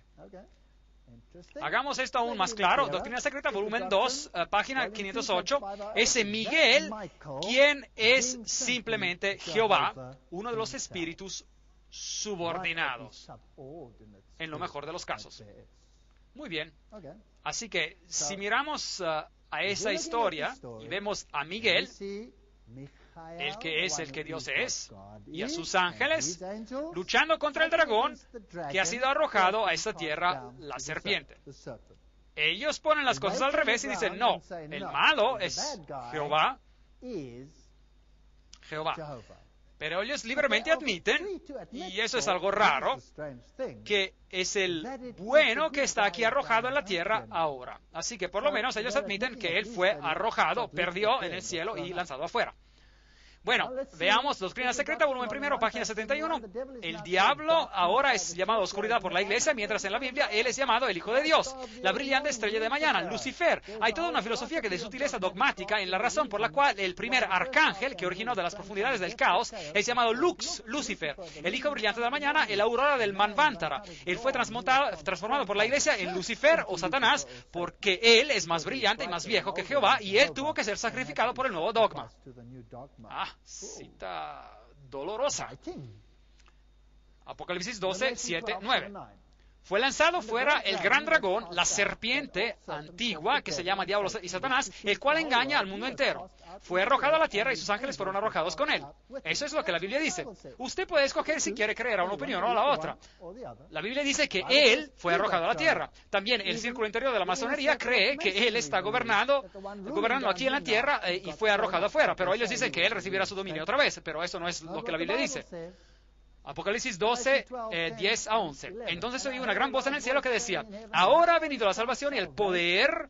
Hagamos esto aún más claro. Doctrina secreta, volumen 2, página 508. Ese Miguel, quien es simplemente Jehová, uno de los espíritus subordinados, en lo mejor de los casos. Muy bien. Así que si miramos a esa historia y vemos a Miguel, el que es el que Dios es, y a sus ángeles, luchando contra el dragón que ha sido arrojado a esta tierra, la serpiente. Ellos ponen las cosas al revés y dicen, no, el malo es Jehová. Pero ellos libremente admiten, y eso es algo raro, que es el bueno que está aquí arrojado en la tierra ahora. Así que por lo menos ellos admiten que él fue arrojado, perdió en el cielo y lanzado afuera. Bueno, veamos Doctrina Secreta, volumen primero, página 71. El diablo ahora es llamado oscuridad por la iglesia, mientras en la Biblia él es llamado el Hijo de Dios, la brillante estrella de mañana, Lucifer. Hay toda una filosofía que de sutileza dogmática en la razón por la cual el primer arcángel que originó de las profundidades del caos es llamado Lux, Lucifer, el hijo brillante de la mañana, el aurora del Manvantara. Él fue transformado por la iglesia en Lucifer o Satanás porque él es más brillante y más viejo que Jehová y él tuvo que ser sacrificado por el nuevo dogma. Cita dolorosa. Apocalipsis 12, 7, 9. Fue lanzado fuera el gran dragón, la serpiente antigua, que se llama Diablo y Satanás, el cual engaña al mundo entero. Fue arrojado a la tierra y sus ángeles fueron arrojados con él. Eso es lo que la Biblia dice. Usted puede escoger si quiere creer a una opinión o a la otra. La Biblia dice que él fue arrojado a la tierra. También el círculo interior de la masonería cree que él está gobernando aquí en la tierra y fue arrojado afuera. Pero ellos dicen que él recibirá su dominio otra vez. Pero eso no es lo que la Biblia dice. Apocalipsis 12, 10 a 11. Entonces oí una gran voz en el cielo que decía, ahora ha venido la salvación y el poder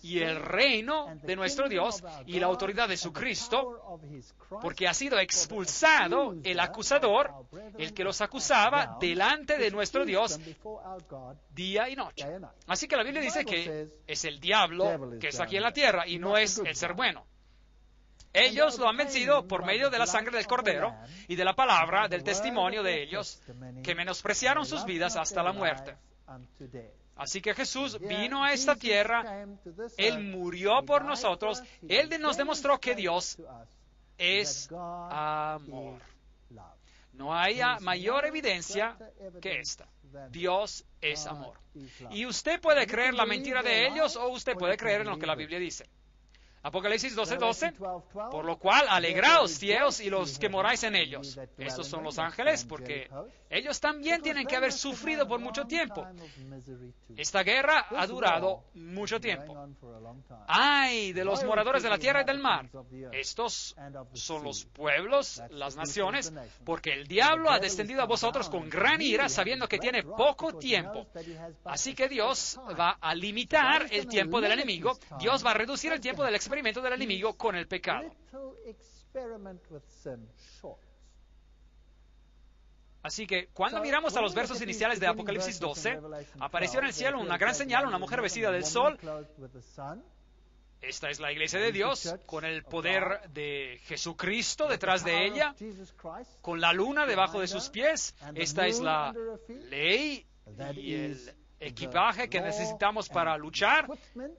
y el reino de nuestro Dios y la autoridad de su Cristo, porque ha sido expulsado el acusador, el que los acusaba delante de nuestro Dios día y noche. Así que la Biblia dice que es el diablo que está aquí en la tierra y no es el ser bueno. Ellos lo han vencido por medio de la sangre del Cordero y de la palabra del testimonio de ellos, que menospreciaron sus vidas hasta la muerte. Así que Jesús vino a esta tierra, Él murió por nosotros, Él nos demostró que Dios es amor. No hay mayor evidencia que esta. Dios es amor. Y usted puede creer la mentira de ellos o usted puede creer en lo que la Biblia dice. Apocalipsis 12:12, por lo cual alegraos, cielos, y los que moráis en ellos. Estos son los ángeles, porque ellos también tienen que haber sufrido por mucho tiempo. Esta guerra ha durado mucho tiempo. ¡Ay de los moradores de la tierra y del mar! Estos son los pueblos, las naciones, porque el diablo ha descendido a vosotros con gran ira, sabiendo que tiene poco tiempo. Así que Dios va a limitar el tiempo del enemigo. Dios va a reducir el tiempo del experimento del enemigo con el pecado. Así que cuando miramos a los versos iniciales de Apocalipsis 12, apareció en el cielo una gran señal, una mujer vestida del sol. Esta es la iglesia de Dios, con el poder de Jesucristo detrás de ella, con la luna debajo de sus pies. Esta es la ley y el equipaje que necesitamos para luchar.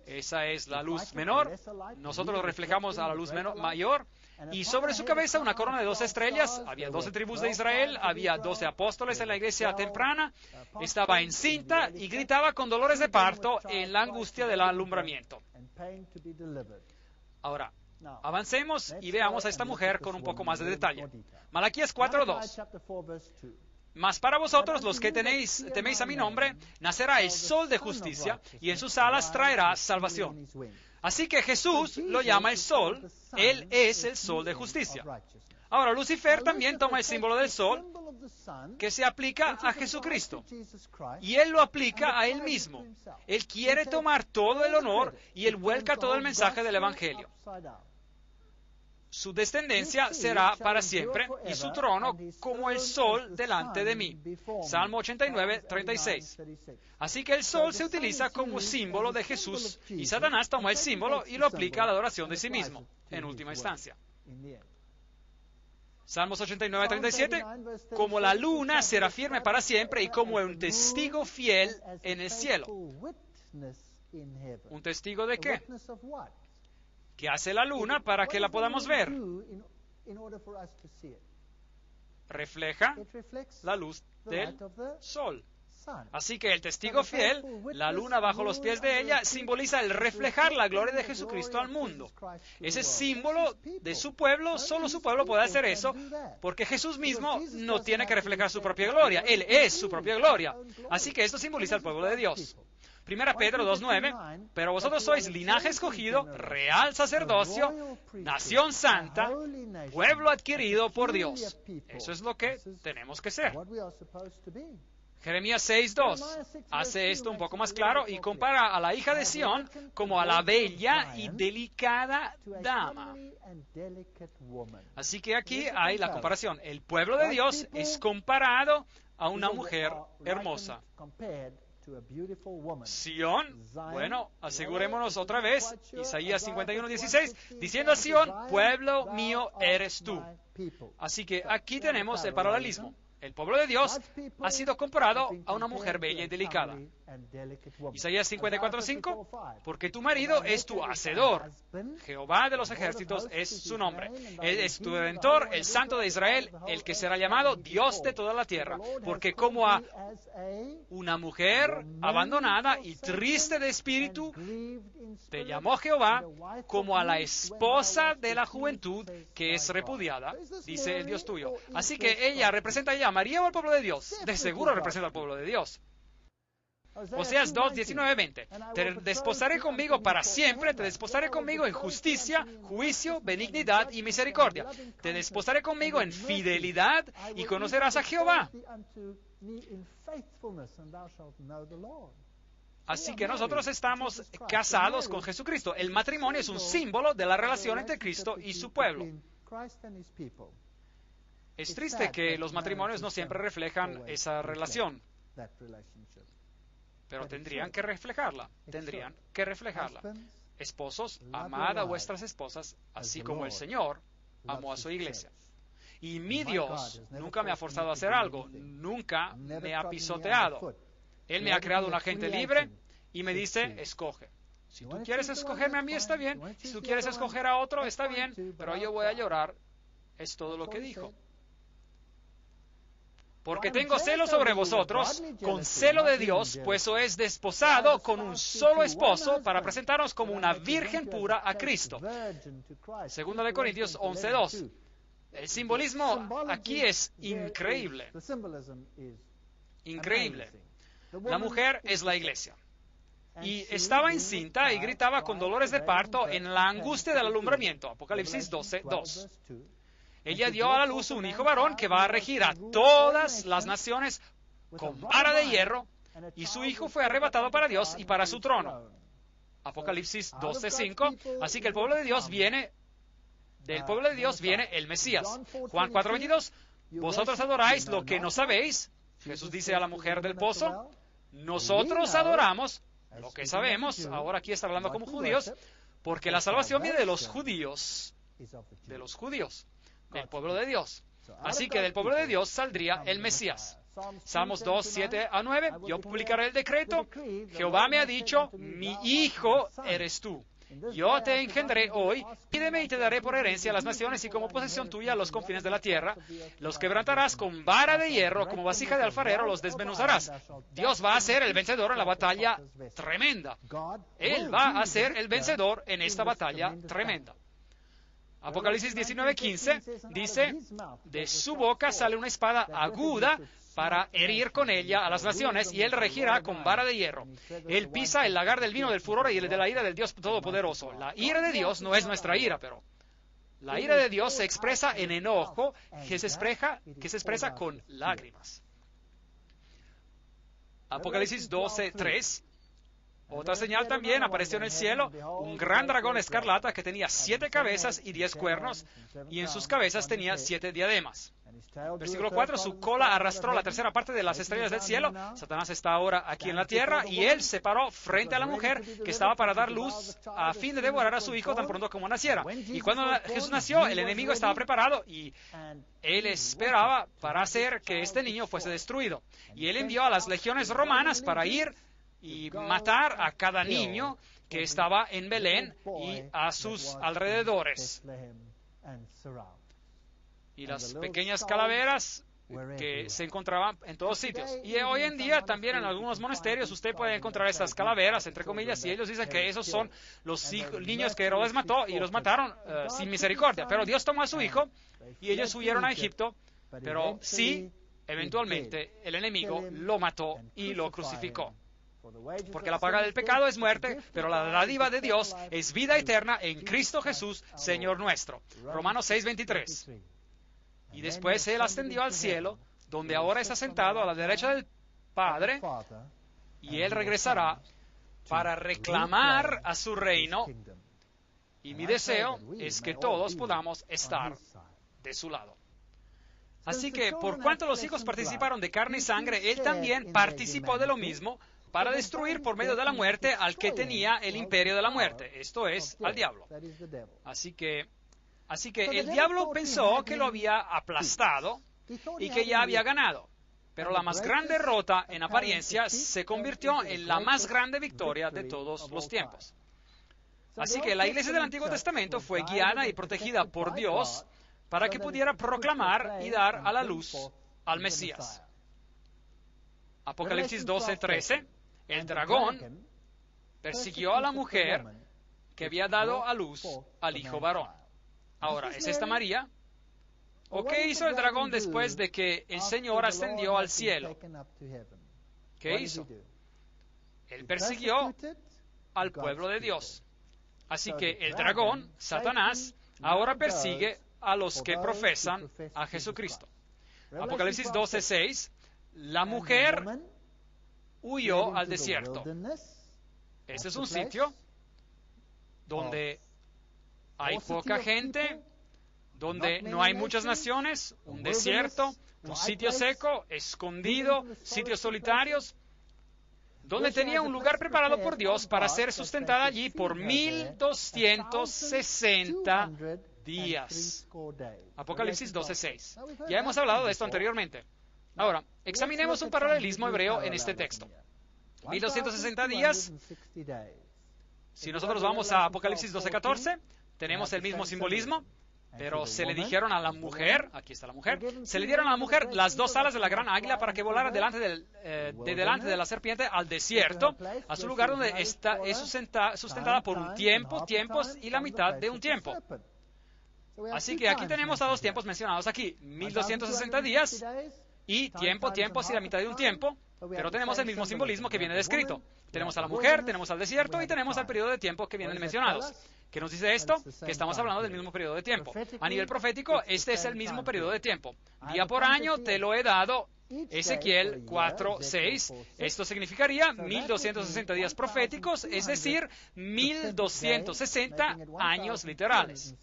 Esa es la luz menor. Nosotros reflejamos a la luz mayor. Y sobre su cabeza una corona de 12 estrellas. Había 12 tribus de Israel. Había 12 apóstoles en la iglesia temprana. Estaba encinta y gritaba con dolores de parto en la angustia del alumbramiento. Ahora, avancemos y veamos a esta mujer con un poco más de detalle. Malaquías 4:2. Mas para vosotros, los que teméis a mi nombre, nacerá el sol de justicia, y en sus alas traerá salvación. Así que Jesús lo llama el sol. Él es el sol de justicia. Ahora, Lucifer también toma el símbolo del sol, que se aplica a Jesucristo, y él lo aplica a él mismo. Él quiere tomar todo el honor y él vuelca todo el mensaje del Evangelio. Su descendencia será para siempre y su trono como el sol delante de mí. Salmo 89:36. Así que el sol se utiliza como símbolo de Jesús y Satanás toma el símbolo y lo aplica a la adoración de sí mismo, en última instancia. Salmos 89:37. Como la luna será firme para siempre y como un testigo fiel en el cielo. ¿Un testigo de qué? ¿Qué hace la luna para que la podamos ver? Refleja la luz del sol. Así que el testigo fiel, la luna bajo los pies de ella, simboliza el reflejar la gloria de Jesucristo al mundo. Ese símbolo de su pueblo, solo su pueblo puede hacer eso, porque Jesús mismo no tiene que reflejar su propia gloria. Él es su propia gloria. Así que esto simboliza el pueblo de Dios. 1 Pedro 2:9, pero vosotros sois linaje escogido, real sacerdocio, nación santa, pueblo adquirido por Dios. Eso es lo que tenemos que ser. Jeremías 6:2 hace esto un poco más claro y compara a la hija de Sión como a la bella y delicada dama. Así que aquí hay la comparación. El pueblo de Dios es comparado a una mujer hermosa. Sión, bueno, asegurémonos otra vez, Isaías 51:16, diciendo a Sión, pueblo mío eres tú. Así que aquí tenemos el paralelismo. El pueblo de Dios ha sido comparado a una mujer bella y delicada. Isaías 54:5, porque tu marido es tu hacedor. Jehová de los ejércitos es su nombre. Él es tu redentor, el Santo de Israel, el que será llamado Dios de toda la tierra. Porque como a una mujer abandonada y triste de espíritu, te llamó Jehová, como a la esposa de la juventud que es repudiada, dice el Dios tuyo. Así que ella representa ya a María o al pueblo de Dios. De seguro representa al pueblo de Dios. Oseas 2:19-20. Te desposaré conmigo para siempre, te desposaré conmigo en justicia, juicio, benignidad y misericordia. Te desposaré conmigo en fidelidad y conocerás a Jehová. Así que nosotros estamos casados con Jesucristo. El matrimonio es un símbolo de la relación entre Cristo y su pueblo. Es triste que los matrimonios no siempre reflejan esa relación. Pero tendrían que reflejarla. Esposos, amad a vuestras esposas, así como el Señor amó a su iglesia. Y mi Dios nunca me ha forzado a hacer algo, nunca me ha pisoteado. Él me ha creado un agente libre y me dice, escoge. Si tú quieres escogerme a mí, está bien. Si tú quieres escoger a otro, está bien. Pero yo voy a llorar. Es todo lo que dijo. Porque tengo celo sobre vosotros, con celo de Dios, pues os es desposado con un solo esposo para presentarnos como una virgen pura a Cristo. 2 Corintios 11:2. El simbolismo aquí es increíble. Increíble. La mujer es la iglesia. Y estaba encinta y gritaba con dolores de parto en la angustia del alumbramiento. Apocalipsis 12:2. Ella dio a la luz un hijo varón que va a regir a todas las naciones con vara de hierro, y su hijo fue arrebatado para Dios y para su trono. Apocalipsis 12:5. Así que del pueblo de Dios viene el Mesías. Juan 4:22. Vosotros adoráis lo que no sabéis. Jesús dice a la mujer del pozo, nosotros adoramos lo que sabemos. Ahora aquí está hablando como judíos, porque la salvación viene de los judíos. Del pueblo de Dios. Así que del pueblo de Dios saldría el Mesías. Salmos 2, 7 a 9, yo publicaré el decreto. Jehová me ha dicho, mi hijo eres tú. Yo te engendré hoy, pídeme y te daré por herencia a las naciones y como posesión tuya los confines de la tierra. Los quebrantarás con vara de hierro, como vasija de alfarero los desmenuzarás. Dios va a ser el vencedor en la batalla tremenda. Él va a ser el vencedor en esta batalla tremenda. Apocalipsis 19:15 dice, de su boca sale una espada aguda para herir con ella a las naciones, y él regirá con vara de hierro. Él pisa el lagar del vino del furor y el de la ira del Dios Todopoderoso. La ira de Dios no es nuestra ira, pero la ira de Dios se expresa en enojo, que se expresa con lágrimas. Apocalipsis 12:3. Otra señal también apareció en el cielo, un gran dragón escarlata que tenía 7 cabezas y 10 cuernos, y en sus cabezas tenía 7 diademas. Versículo 4, su cola arrastró la tercera parte de las estrellas del cielo. Satanás está ahora aquí en la tierra, y él se paró frente a la mujer que estaba para dar luz a fin de devorar a su hijo tan pronto como naciera. Y cuando Jesús nació, el enemigo estaba preparado, y él esperaba para hacer que este niño fuese destruido. Y él envió a las legiones romanas para ir y matar a cada niño que estaba en Belén y a sus alrededores. Y las pequeñas calaveras que se encontraban en todos sitios. Y hoy en día también en algunos monasterios usted puede encontrar estas calaveras, entre comillas, y ellos dicen que esos son los niños que Herodes mató y los mataron sin misericordia. Pero Dios tomó a su hijo y ellos huyeron a Egipto, pero sí, eventualmente el enemigo lo mató y lo crucificó. Porque la paga del pecado es muerte, pero la dádiva de Dios es vida eterna en Cristo Jesús, Señor nuestro. Romanos 6:23. Y después Él ascendió al cielo, donde ahora está sentado a la derecha del Padre, y Él regresará para reclamar a su reino. Y mi deseo es que todos podamos estar de su lado. Así que, por cuanto los hijos participaron de carne y sangre, Él también participó de lo mismo, para destruir por medio de la muerte al que tenía el imperio de la muerte, esto es, al diablo. Así que el diablo pensó que lo había aplastado y que ya había ganado. Pero la más grande derrota en apariencia se convirtió en la más grande victoria de todos los tiempos. Así que la iglesia del Antiguo Testamento fue guiada y protegida por Dios para que pudiera proclamar y dar a la luz al Mesías. Apocalipsis 12:13. El dragón persiguió a la mujer que había dado a luz al hijo varón. Ahora, ¿es esta María? ¿O qué hizo el dragón después de que el Señor ascendió al cielo? ¿Qué hizo? Él persiguió al pueblo de Dios. Así que el dragón, Satanás, ahora persigue a los que profesan a Jesucristo. Apocalipsis 12:6. La mujer huyó al desierto. Este es un sitio donde hay poca gente, donde no hay muchas naciones, un desierto, un sitio seco, escondido, sitios solitarios, donde tenía un lugar preparado por Dios para ser sustentada allí por 1260 días. Apocalipsis 12:6. Ya hemos hablado de esto anteriormente. Ahora, examinemos un paralelismo hebreo en este texto. 1260 días. Si nosotros vamos a Apocalipsis 12:14, tenemos el mismo simbolismo, pero se le dijeron a la mujer, aquí está la mujer, se le dieron a la mujer las 2 alas de la gran águila para que volara delante de la serpiente al desierto, a su lugar donde es sustentada por un tiempo, tiempos y la mitad de un tiempo. Así que aquí tenemos a 2 tiempos mencionados aquí, 1260 días y tiempo, tiempos y la mitad de un tiempo, pero tenemos el mismo simbolismo que viene descrito. Tenemos a la mujer, tenemos al desierto y tenemos al periodo de tiempo que vienen mencionados. ¿Qué nos dice esto? Que estamos hablando del mismo periodo de tiempo. A nivel profético, este es el mismo periodo de tiempo. Día por año te lo he dado. Ezequiel 4:6. Esto significaría 1260 días proféticos, es decir, 1260 años literales.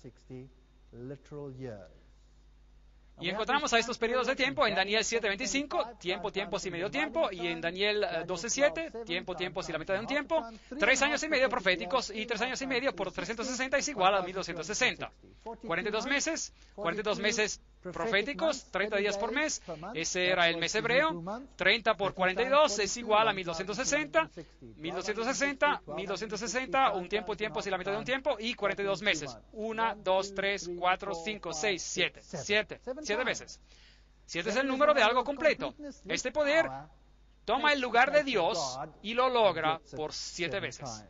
Y encontramos a estos periodos de tiempo en Daniel 7:25, tiempo, tiempos y medio tiempo, y en Daniel 12:7, tiempo, tiempos y la mitad de un tiempo, 3 años y medio proféticos, y 3 años y medio por 360 es igual a 1260. 42 meses proféticos, 30 días por mes. Ese era el mes hebreo. 30 por 42 es igual a 1260. 1260, un tiempo es la mitad de un tiempo, y 42 meses. 1, 2, 3, 4, 5, 6, 7. 7 veces. 7 es el número de algo completo. Este poder toma el lugar de Dios y lo logra por 7 veces.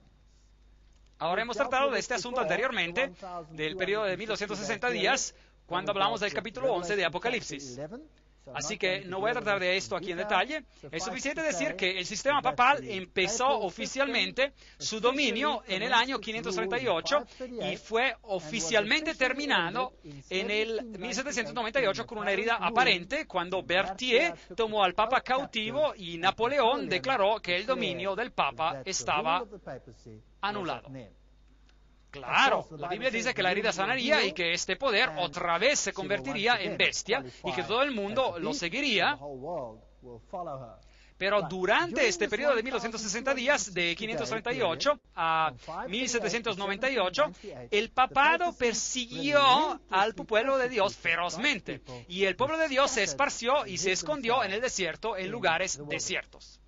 Ahora hemos tratado de este asunto anteriormente, del periodo de 1260 días, cuando hablamos del capítulo 11 de Apocalipsis. Así que no voy a tratar de esto aquí en detalle. Es suficiente decir que el sistema papal empezó oficialmente su dominio en el año 538 y fue oficialmente terminado en el 1798 con una herida aparente cuando Berthier tomó al Papa cautivo y Napoleón declaró que el dominio del Papa estaba anulado. Claro, la Biblia dice que la herida sanaría y que este poder otra vez se convertiría en bestia y que todo el mundo lo seguiría. Pero durante este periodo de 1260 días, de 538 a 1798, el papado persiguió al pueblo de Dios ferozmente. Y el pueblo de Dios se esparció y se escondió en el desierto, en lugares desiertos.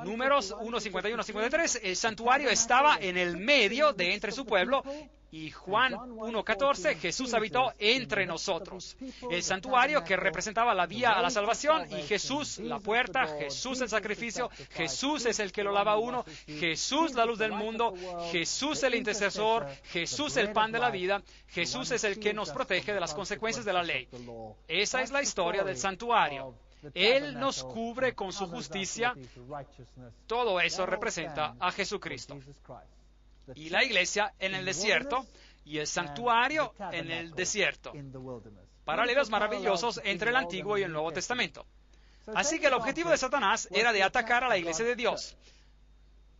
Números 1:51-53, el santuario estaba en el medio de entre su pueblo, y Juan 1:14, Jesús habitó entre nosotros. El santuario que representaba la vía a la salvación, y Jesús la puerta, Jesús el sacrificio, Jesús es el que lo lava uno, Jesús la luz del mundo, Jesús el intercesor, Jesús el pan de la vida, Jesús es el que nos protege de las consecuencias de la ley. Esa es la historia del santuario. Él nos cubre con su justicia. Todo eso representa a Jesucristo. Y la iglesia en el desierto y el santuario en el desierto. Paralelos maravillosos entre el Antiguo y el Nuevo Testamento. Así que el objetivo de Satanás era de atacar a la iglesia de Dios.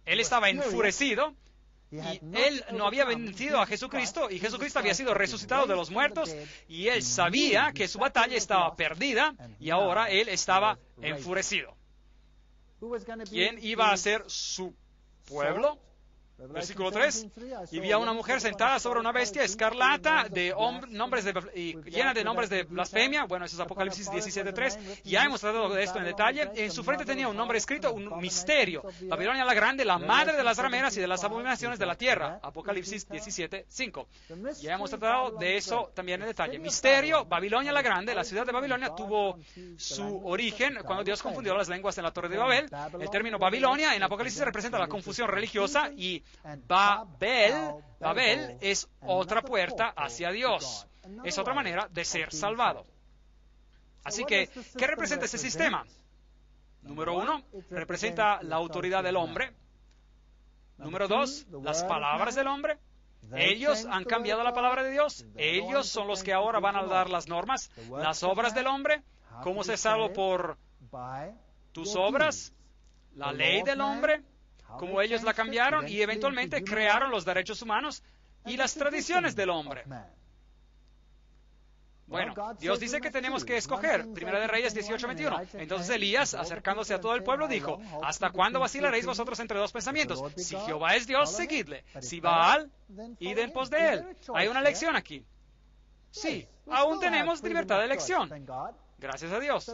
Él estaba enfurecido. Y él no había vencido a Jesucristo, y Jesucristo había sido resucitado de los muertos, y él sabía que su batalla estaba perdida, y ahora él estaba enfurecido. ¿Quién iba a ser su pueblo? Versículo 3. Y vi a una mujer sentada sobre una bestia escarlata llena de nombres de blasfemia. Bueno, eso es Apocalipsis 17:3. Ya hemos tratado de esto en detalle. En su frente tenía un nombre escrito, un misterio. Babilonia la Grande, la madre de las rameras y de las abominaciones de la tierra. Apocalipsis 17:5. Ya hemos tratado de eso también en detalle. Misterio, Babilonia la Grande, la ciudad de Babilonia tuvo su origen cuando Dios confundió las lenguas en la Torre de Babel. El término Babilonia en Apocalipsis representa la confusión religiosa, y Babel es otra puerta hacia Dios. Es otra manera de ser salvado. Así que, ¿qué representa ese sistema? Número 1, representa la autoridad del hombre. Número 2, las palabras del hombre. Ellos han cambiado la palabra de Dios. Ellos son los que ahora van a dar las normas. Las obras del hombre. ¿Cómo se salvo? Por tus obras. La ley del hombre. Como ellos la cambiaron y eventualmente crearon los derechos humanos y las tradiciones del hombre. Bueno, Dios dice que tenemos que escoger. Primera de Reyes 18:21. Entonces Elías, acercándose a todo el pueblo, dijo: ¿hasta cuándo vacilaréis vosotros entre dos pensamientos? Si Jehová es Dios, seguidle. Si Baal, id en pos de él. Hay una lección aquí. Sí, aún tenemos libertad de elección. Gracias a Dios.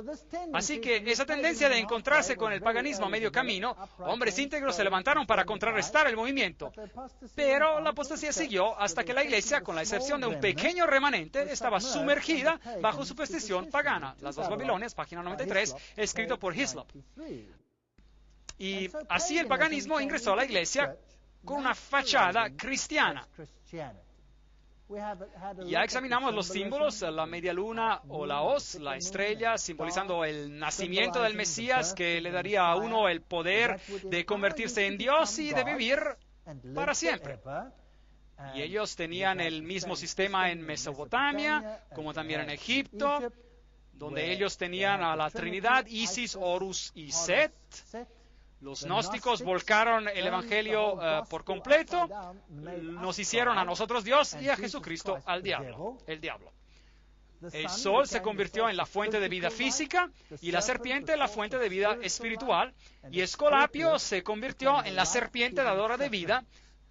Así que esa tendencia de encontrarse con el paganismo a medio camino, hombres íntegros se levantaron para contrarrestar el movimiento. Pero la apostasía siguió hasta que la iglesia, con la excepción de un pequeño remanente, estaba sumergida bajo superstición pagana. Las dos Babilonias, página 93, escrito por Hislop. Y así el paganismo ingresó a la iglesia con una fachada cristiana. Ya examinamos los símbolos, la media luna o la hoz, la estrella, simbolizando el nacimiento del Mesías, que le daría a uno el poder de convertirse en Dios y de vivir para siempre. Y ellos tenían el mismo sistema en Mesopotamia, como también en Egipto, donde ellos tenían a la Trinidad, Isis, Horus y Set. Los gnósticos volcaron el Evangelio por completo, nos hicieron a nosotros Dios y a Jesucristo el diablo. El sol se convirtió en la fuente de vida física y la serpiente en la fuente de vida espiritual, y Escolapio se convirtió en la serpiente dadora de vida,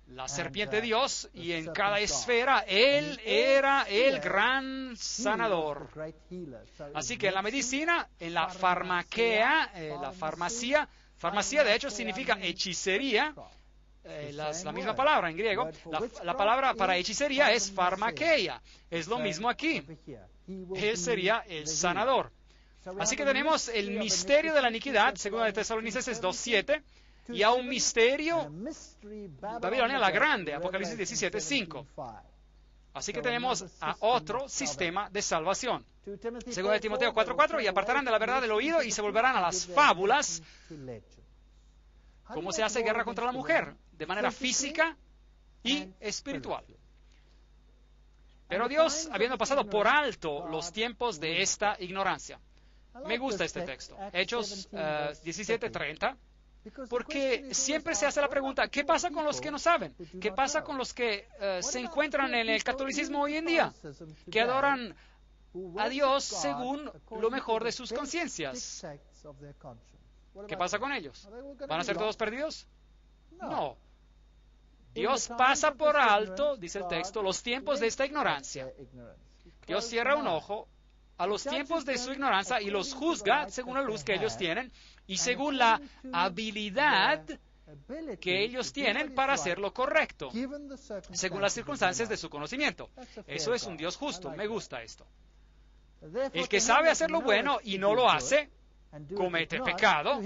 la serpiente Dios, y en cada esfera Él era el gran sanador. Así que en la medicina, en la farmaquea, la farmacia de hecho significa hechicería, la misma palabra en griego. La palabra para hechicería es farmakeia, es lo mismo aquí. Él sería el sanador. Así que tenemos el misterio de la iniquidad, según de Tesalonicenses 2:7, y a un misterio, Babilonia la Grande, Apocalipsis 17:5. Así que tenemos a otro sistema de salvación. Según de Timoteo 4:4, y apartarán de la verdad del oído y se volverán a las fábulas. ¿Cómo se hace guerra contra la mujer? De manera física y espiritual. Pero Dios, habiendo pasado por alto los tiempos de esta ignorancia. Me gusta este texto, Hechos 17:30, porque siempre se hace la pregunta, ¿qué pasa con los que no saben? ¿Qué pasa con los que se encuentran en el catolicismo hoy en día? Que adoran a Dios según lo mejor de sus conciencias. ¿Qué pasa con ellos? ¿Van a ser todos perdidos? No. Dios pasa por alto, dice el texto, los tiempos de esta ignorancia. Dios cierra un ojo a los tiempos de su ignorancia y los juzga según la luz que ellos tienen y según la habilidad que ellos tienen para hacer lo correcto, según las circunstancias de su conocimiento. Eso es un Dios justo. Me gusta esto. El que sabe hacer lo bueno y no lo hace, comete pecado.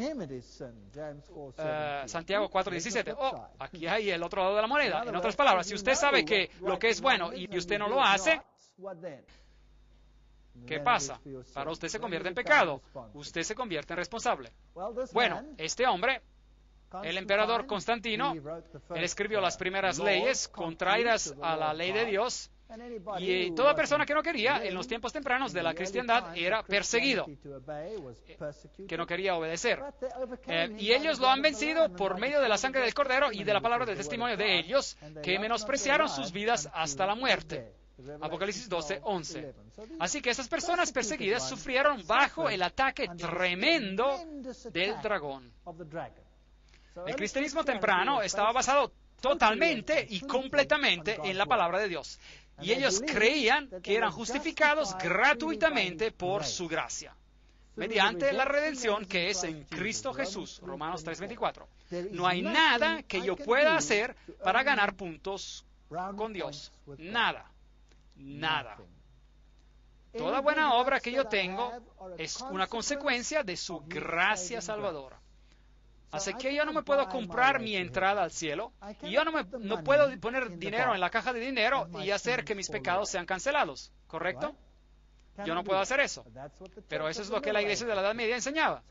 Santiago 4:17. Aquí hay el otro lado de la moneda. En otras palabras, si usted sabe que lo que es bueno y usted no lo hace, ¿qué pasa? Para usted se convierte en pecado. Usted se convierte en responsable. Bueno, este hombre, el emperador Constantino, él escribió las primeras leyes contrarias a la ley de Dios. Y toda persona que no quería, en los tiempos tempranos de la cristiandad, era perseguido, que no quería obedecer. Y ellos lo han vencido por medio de la sangre del Cordero y de la palabra del testimonio de ellos, que menospreciaron sus vidas hasta la muerte. Apocalipsis 12:11. Así que esas personas perseguidas sufrieron bajo el ataque tremendo del dragón. El cristianismo temprano estaba basado totalmente y completamente en la palabra de Dios. Y ellos creían que eran justificados gratuitamente por su gracia, mediante la redención que es en Cristo Jesús. Romanos 3:24. No hay nada que yo pueda hacer para ganar puntos con Dios. Nada. Nada. Toda buena obra que yo tengo es una consecuencia de su gracia salvadora. Así que yo no me puedo comprar mi entrada al cielo, y yo no puedo poner dinero en la caja de dinero y hacer que mis pecados sean cancelados, ¿correcto? Yo no puedo hacer eso. Pero eso es lo que la iglesia de la Edad Media enseñaba.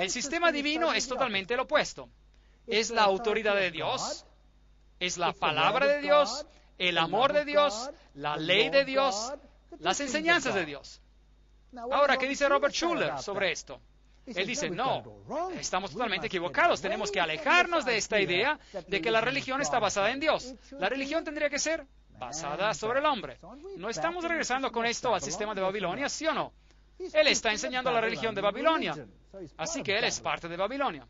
El sistema divino es totalmente lo opuesto. Es la autoridad de Dios, es la palabra de Dios, el amor de Dios, la ley de Dios, las enseñanzas de Dios. Ahora, ¿qué dice Robert Schuller sobre esto? Él dice, no, estamos totalmente equivocados. Tenemos que alejarnos de esta idea de que la religión está basada en Dios. La religión tendría que ser basada sobre el hombre. ¿No estamos regresando con esto al sistema de Babilonia, sí o no? Él está enseñando la religión de Babilonia. Así que él es parte de Babilonia.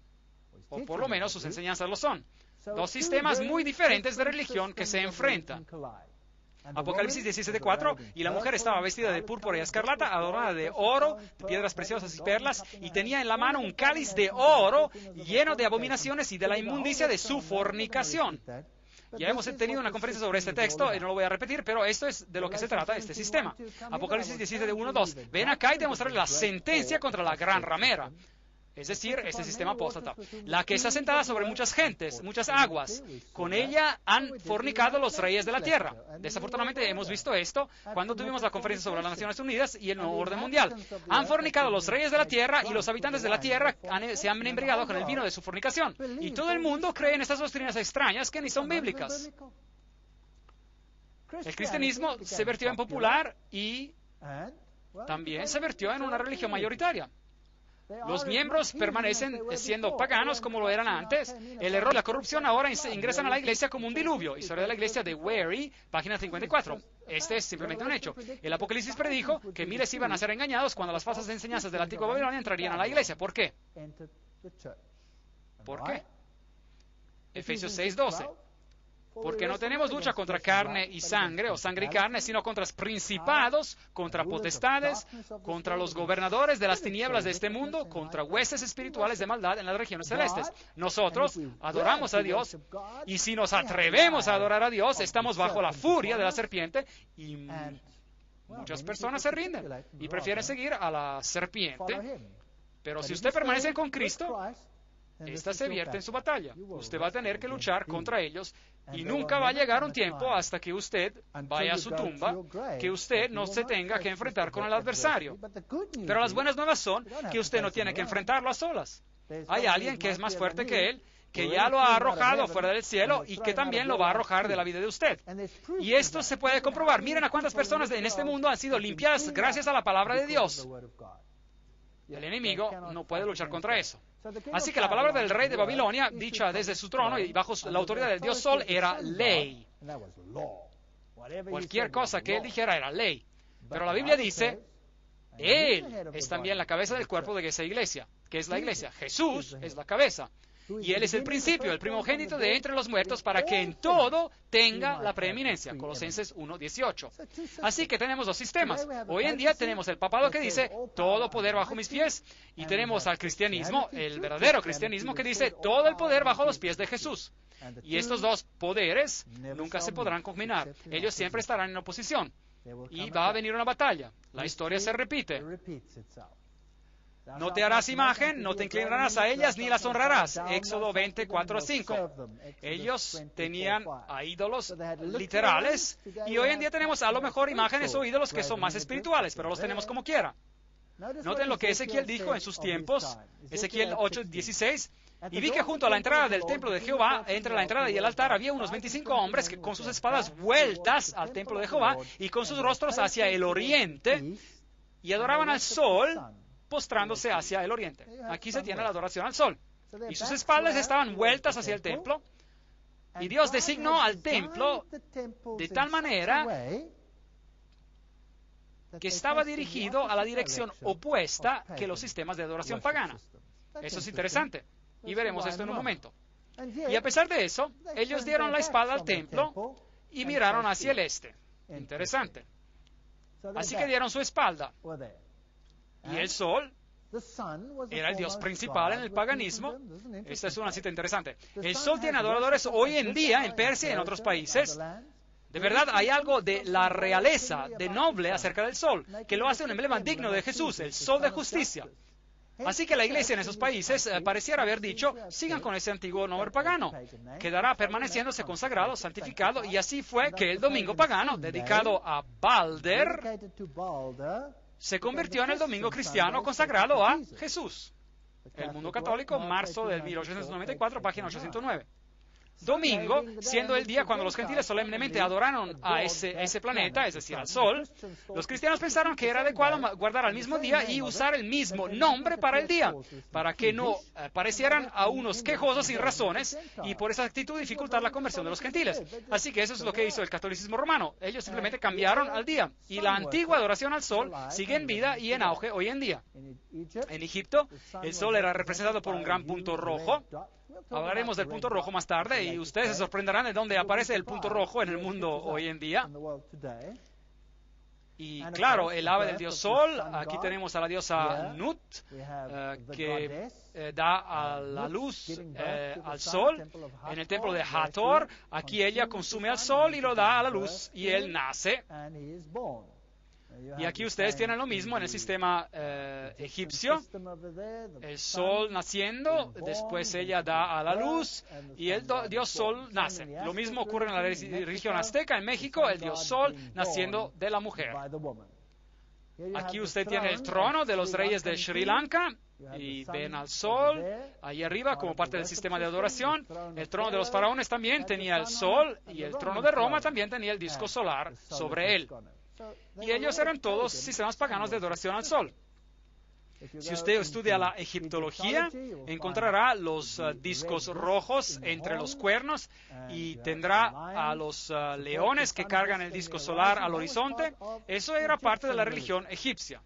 O por lo menos sus enseñanzas lo son. Dos sistemas muy diferentes de religión que se enfrentan. Apocalipsis 17:4, y la mujer estaba vestida de púrpura y escarlata, adornada de oro, de piedras preciosas y perlas, y tenía en la mano un cáliz de oro lleno de abominaciones y de la inmundicia de su fornicación. Ya hemos tenido una conferencia sobre este texto, y no lo voy a repetir, pero esto es de lo que se trata este sistema. Apocalipsis 17:1-2. Ven acá y te mostraré la sentencia contra la gran ramera. Es decir, este sistema apóstata, la que está sentada sobre muchas gentes, muchas aguas. Con ella han fornicado los reyes de la tierra. Desafortunadamente hemos visto esto cuando tuvimos la conferencia sobre las Naciones Unidas y el nuevo orden mundial. Han fornicado los reyes de la tierra y los habitantes de la tierra se han embriagado con el vino de su fornicación. Y todo el mundo cree en estas doctrinas extrañas que ni son bíblicas. El cristianismo se vertió en popular y también se vertió en una religión mayoritaria. Los miembros permanecen siendo paganos como lo eran antes. El error y la corrupción ahora ingresan a la iglesia como un diluvio. Historia de la iglesia de Wary, página 54. Este es simplemente un hecho. El Apocalipsis predijo que miles iban a ser engañados cuando las falsas enseñanzas de la antigua Babilonia entrarían a la iglesia. ¿Por qué? ¿Por qué? Efesios 6:12. Porque no tenemos lucha contra carne y sangre, o sangre y carne, sino contra principados, contra potestades, contra los gobernadores de las tinieblas de este mundo, contra huestes espirituales de maldad en las regiones celestes. Nosotros adoramos a Dios, y si nos atrevemos a adorar a Dios, estamos bajo la furia de la serpiente, y muchas personas se rinden y prefieren seguir a la serpiente. Pero si usted permanece con Cristo, esta se vierte en su batalla. Usted va a tener que luchar contra ellos, y nunca va a llegar un tiempo hasta que usted vaya a su tumba que usted no se tenga que enfrentar con el adversario. Pero las buenas nuevas son que usted no tiene que enfrentarlo a solas. Hay alguien que es más fuerte que él, que ya lo ha arrojado fuera del cielo y que también lo va a arrojar de la vida de usted. Y esto se puede comprobar. Miren a cuántas personas en este mundo han sido limpiadas gracias a la palabra de Dios. El enemigo no puede luchar contra eso. Así que la palabra del rey de Babilonia, dicha desde su trono y bajo la autoridad del Dios Sol, era ley. Cualquier cosa que él dijera era ley. Pero la Biblia dice, él es también la cabeza del cuerpo de esa iglesia. ¿Qué es la iglesia? Jesús es la cabeza. Y él es el principio, el primogénito de entre los muertos, para que en todo tenga la preeminencia. Colosenses 1:18. Así que tenemos dos sistemas. Hoy en día tenemos el papado que dice, todo poder bajo mis pies, y tenemos al cristianismo, el verdadero cristianismo, que dice, todo el poder bajo los pies de Jesús. Y estos dos poderes nunca se podrán combinar. Ellos siempre estarán en oposición. Y va a venir una batalla. La historia se repite. No te harás imagen, no te inclinarás a ellas, ni las honrarás. Éxodo 24:5. Ellos tenían a ídolos literales, y hoy en día tenemos a lo mejor imágenes o ídolos que son más espirituales, pero los tenemos como quiera. Noten lo que Ezequiel dijo en sus tiempos, Ezequiel 8:16. Y vi que junto a la entrada del templo de Jehová, entre la entrada y el altar, había unos 25 hombres que con sus espadas vueltas al templo de Jehová y con sus rostros hacia el oriente, y adoraban al sol, postrándose hacia el oriente. Aquí se tiene la adoración al sol. Y sus espaldas estaban vueltas hacia el templo. Y Dios designó al templo de tal manera que estaba dirigido a la dirección opuesta que los sistemas de adoración pagana. Eso es interesante. Y veremos esto en un momento. Y a pesar de eso, ellos dieron la espalda al templo y miraron hacia el este. Interesante. Así que dieron su espalda. Y el sol era el dios principal en el paganismo. Esta es una cita interesante. El sol tiene adoradores hoy en día en Persia y en otros países. De verdad, hay algo de la realeza, de noble acerca del sol, que lo hace un emblema digno de Jesús, el sol de justicia. Así que la iglesia en esos países pareciera haber dicho, sigan con ese antiguo nombre pagano, quedará permaneciéndose consagrado, santificado, y así fue que el domingo pagano, dedicado a Balder, se convirtió en el domingo cristiano consagrado a Jesús. El Mundo Católico, marzo del 1894, página 809. Domingo, siendo el día cuando los gentiles solemnemente adoraron a ese planeta, es decir, al sol, los cristianos pensaron que era adecuado guardar al mismo día y usar el mismo nombre para el día, para que no parecieran a unos quejosos sin razones y por esa actitud dificultar la conversión de los gentiles. Así que eso es lo que hizo el catolicismo romano. Ellos simplemente cambiaron al día. Y la antigua adoración al sol sigue en vida y en auge hoy en día. En Egipto, el sol era representado por un gran punto rojo. Hablaremos del punto rojo más tarde y ustedes se sorprenderán de dónde aparece el punto rojo en el mundo hoy en día. Y claro, el ave del dios Sol, aquí tenemos a la diosa Nut, que da a la luz al Sol en el templo de Hathor. Aquí ella consume al Sol y lo da a la luz y él nace. Y aquí ustedes tienen lo mismo en el sistema egipcio. El sol naciendo, después ella da a la luz y el dios sol nace. Lo mismo ocurre en la religión azteca en México, el dios sol naciendo de la mujer. Aquí usted tiene el trono de los reyes de Sri Lanka y ven al sol ahí arriba como parte del sistema de adoración. El trono de los faraones también tenía el sol y el trono de Roma también tenía el disco solar sobre él. Y ellos eran todos sistemas paganos de adoración al sol. Si usted estudia la egiptología, encontrará los discos rojos entre los cuernos y tendrá a los leones que cargan el disco solar al horizonte. Eso era parte de la religión egipcia.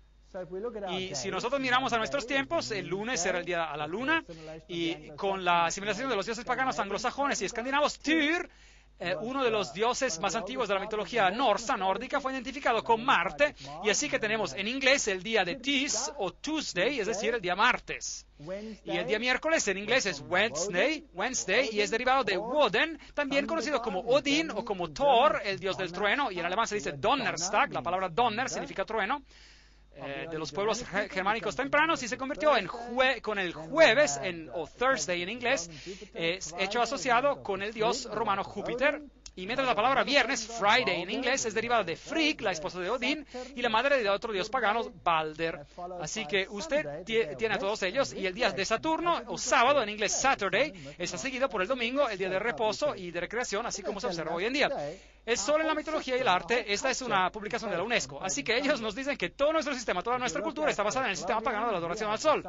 Y si nosotros miramos a nuestros tiempos, el lunes era el día a la luna, y con la asimilación de los dioses paganos anglosajones y escandinavos, Tyr uno de los dioses más antiguos de la mitología nórdica, fue identificado con Marte, y así que tenemos en inglés el día de Tis o Tuesday, es decir, el día martes. Y el día miércoles en inglés es Wednesday, y es derivado de Woden, también conocido como Odín o como Thor, el dios del trueno, y en alemán se dice Donnerstag, la palabra Donner significa trueno, de los pueblos germánicos tempranos, y se convirtió con el jueves, o Thursday en inglés, hecho asociado con el dios romano Júpiter. Y mientras la palabra viernes, Friday en inglés, es derivada de Frigg, la esposa de Odín, y la madre de otro dios pagano, Balder. Así que usted tiene a todos ellos, y el día de Saturno, o sábado en inglés Saturday, está seguido por el domingo, el día de reposo y de recreación, así como se observa hoy en día. El sol en la mitología y el arte, esta es una publicación de la UNESCO. Así que ellos nos dicen que todo nuestro sistema, toda nuestra cultura está basada en el sistema pagano de la adoración al sol.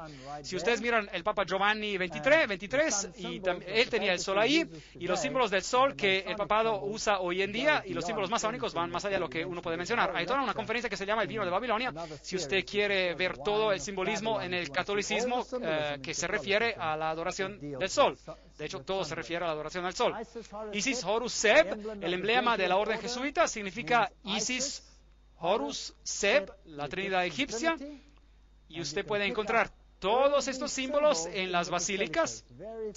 Si ustedes miran el Papa Giovanni XXIII, y él tenía el sol ahí, y los símbolos del sol que el papado usa hoy en día, y los símbolos masónicos van más allá de lo que uno puede mencionar. Hay toda una conferencia que se llama El vino de Babilonia, si usted quiere ver todo el simbolismo en el catolicismo que se refiere a la adoración del sol. De hecho, todo se refiere a la adoración al sol. Isis Horus Seb, el emblema de la orden jesuita, significa Isis Horus Seb, la Trinidad egipcia, y usted puede encontrar todos estos símbolos en las basílicas,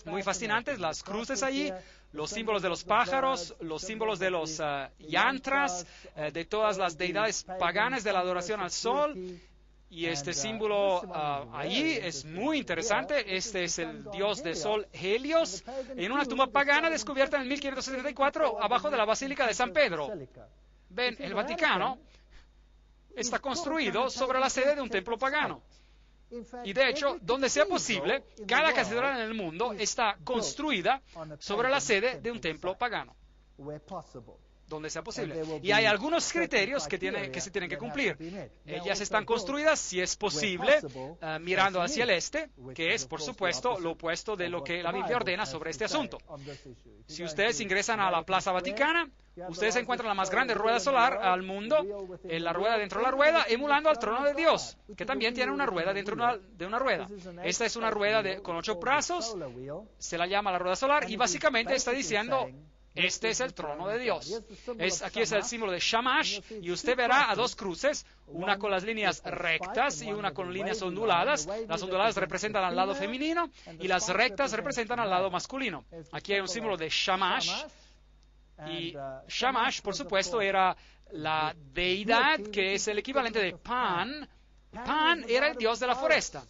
muy fascinantes, las cruces allí, los símbolos de los pájaros, los símbolos de los yantras, de todas las deidades paganas de la adoración al sol. Y este símbolo allí es muy interesante. Este es el dios del sol Helios, en una tumba pagana descubierta en 1574 abajo de la Basílica de San Pedro. Ven, el Vaticano está construido sobre la sede de un templo pagano. Y de hecho, donde sea posible, cada catedral en el mundo está construida sobre la sede de un templo pagano. Donde sea posible. Y hay algunos criterios que se tienen que cumplir. Ellas están construidas, si es posible, mirando hacia el este, que es, por supuesto, lo opuesto de lo que la Biblia ordena sobre este asunto. Si ustedes ingresan a la Plaza Vaticana, ustedes encuentran la más grande rueda solar al mundo, la rueda dentro de la rueda, emulando al trono de Dios, que también tiene una rueda dentro de una rueda. Esta es una rueda con 8 brazos, se la llama la rueda solar, y básicamente está diciendo: este es el trono de Dios. Aquí es el símbolo de Shamash, y usted verá a 2 cruces, una con las líneas rectas y una con líneas onduladas. Las onduladas representan al lado femenino y las rectas representan al lado masculino. Aquí hay un símbolo de Shamash, y Shamash, por supuesto, era la deidad que es el equivalente de Pan. Pan era el dios de la foresta.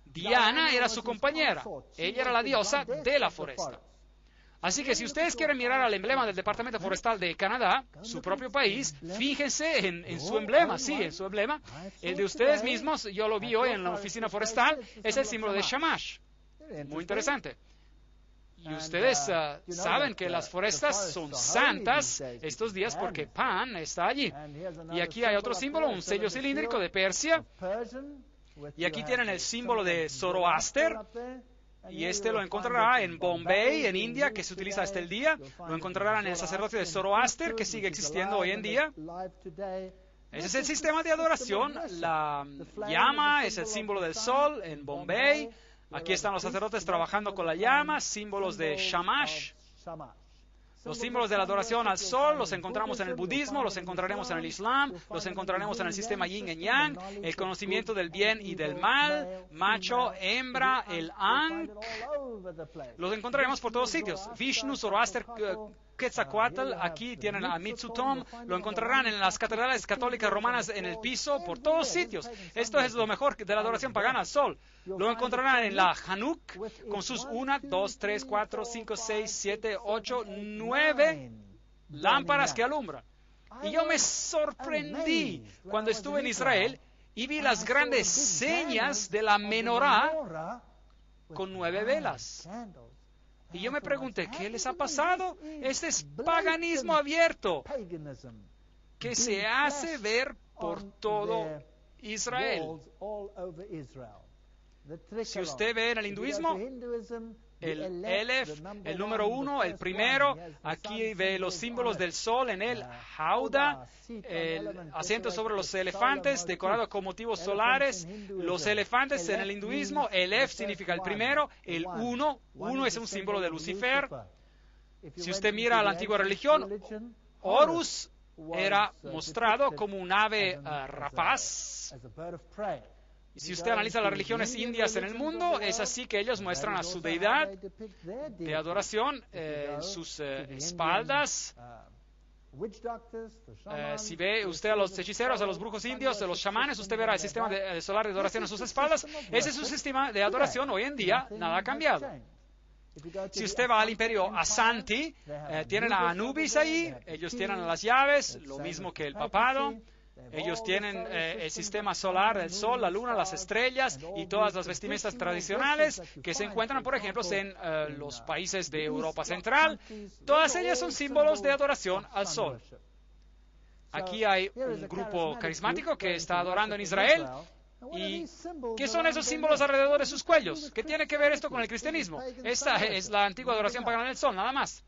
Diana era su compañera. Ella era la diosa de la foresta. Así que si ustedes quieren mirar al emblema del Departamento Forestal de Canadá, su propio país, fíjense en su emblema, sí, en su emblema. El de ustedes mismos, yo lo vi hoy en la oficina forestal, es el símbolo de Shamash. Muy interesante. Y ustedes saben que las forestas son santas estos días porque Pan está allí. Y aquí hay otro símbolo, un sello cilíndrico de Persia. Y aquí tienen el símbolo de Zoroaster. Y este lo encontrará en Bombay, en India, que se utiliza hasta el día. Lo encontrarán en el sacerdocio de Zoroaster, que sigue existiendo hoy en día. Ese es el sistema de adoración. La llama es el símbolo del sol en Bombay. Aquí están los sacerdotes trabajando con la llama, símbolos de Shamash. Los símbolos de la adoración al sol los encontramos en el budismo, los encontraremos en el islam, los encontraremos en el sistema yin y yang, el conocimiento del bien y del mal, macho, hembra, el ankh. Los encontraremos por todos sitios. Vishnu, Zoroaster, Quetzalcoatl, aquí tienen a Mitsutom, lo encontrarán en las catedrales católicas romanas en el piso, por todos sitios. Esto es lo mejor de la adoración pagana al sol. Lo encontrarán en la Hanuk con sus 1, 2, 3, 4, 5, 6, 7, 8, 9 lámparas que alumbran. Y yo me sorprendí cuando estuve en Israel y vi las grandes señas de la menorá con 9 velas. Y yo me pregunté, ¿qué les ha pasado? Este es paganismo abierto que se hace ver por todo Israel. Si usted ve en el hinduismo, el Elef, el número 1, el primero, aquí ve los símbolos del sol en el Hauda, el asiento sobre los elefantes decorado con motivos solares. Los elefantes en el hinduismo, el Elef significa el primero, el 1 es un símbolo de Lucifer. Si usted mira la antigua religión, Horus era mostrado como un ave rapaz. Y si usted analiza las religiones indias en el mundo, es así que ellos muestran a su deidad de adoración en sus espaldas. Si ve usted a los hechiceros, a los brujos indios, a los chamanes, usted verá el sistema solar de adoración en sus espaldas. Ese es su sistema de adoración. Hoy en día nada ha cambiado. Si usted va al imperio Asanti, tienen a Anubis ahí, ellos tienen las llaves, lo mismo que el papado. Ellos tienen el sistema solar, el sol, la luna, las estrellas y todas las vestimentas tradicionales que se encuentran, por ejemplo, en los países de Europa Central. Todas ellas son símbolos de adoración al sol. Aquí hay un grupo carismático que está adorando en Israel. ¿Y qué son esos símbolos alrededor de sus cuellos? ¿Qué tiene que ver esto con el cristianismo? Esta es la antigua adoración pagana del sol, nada más.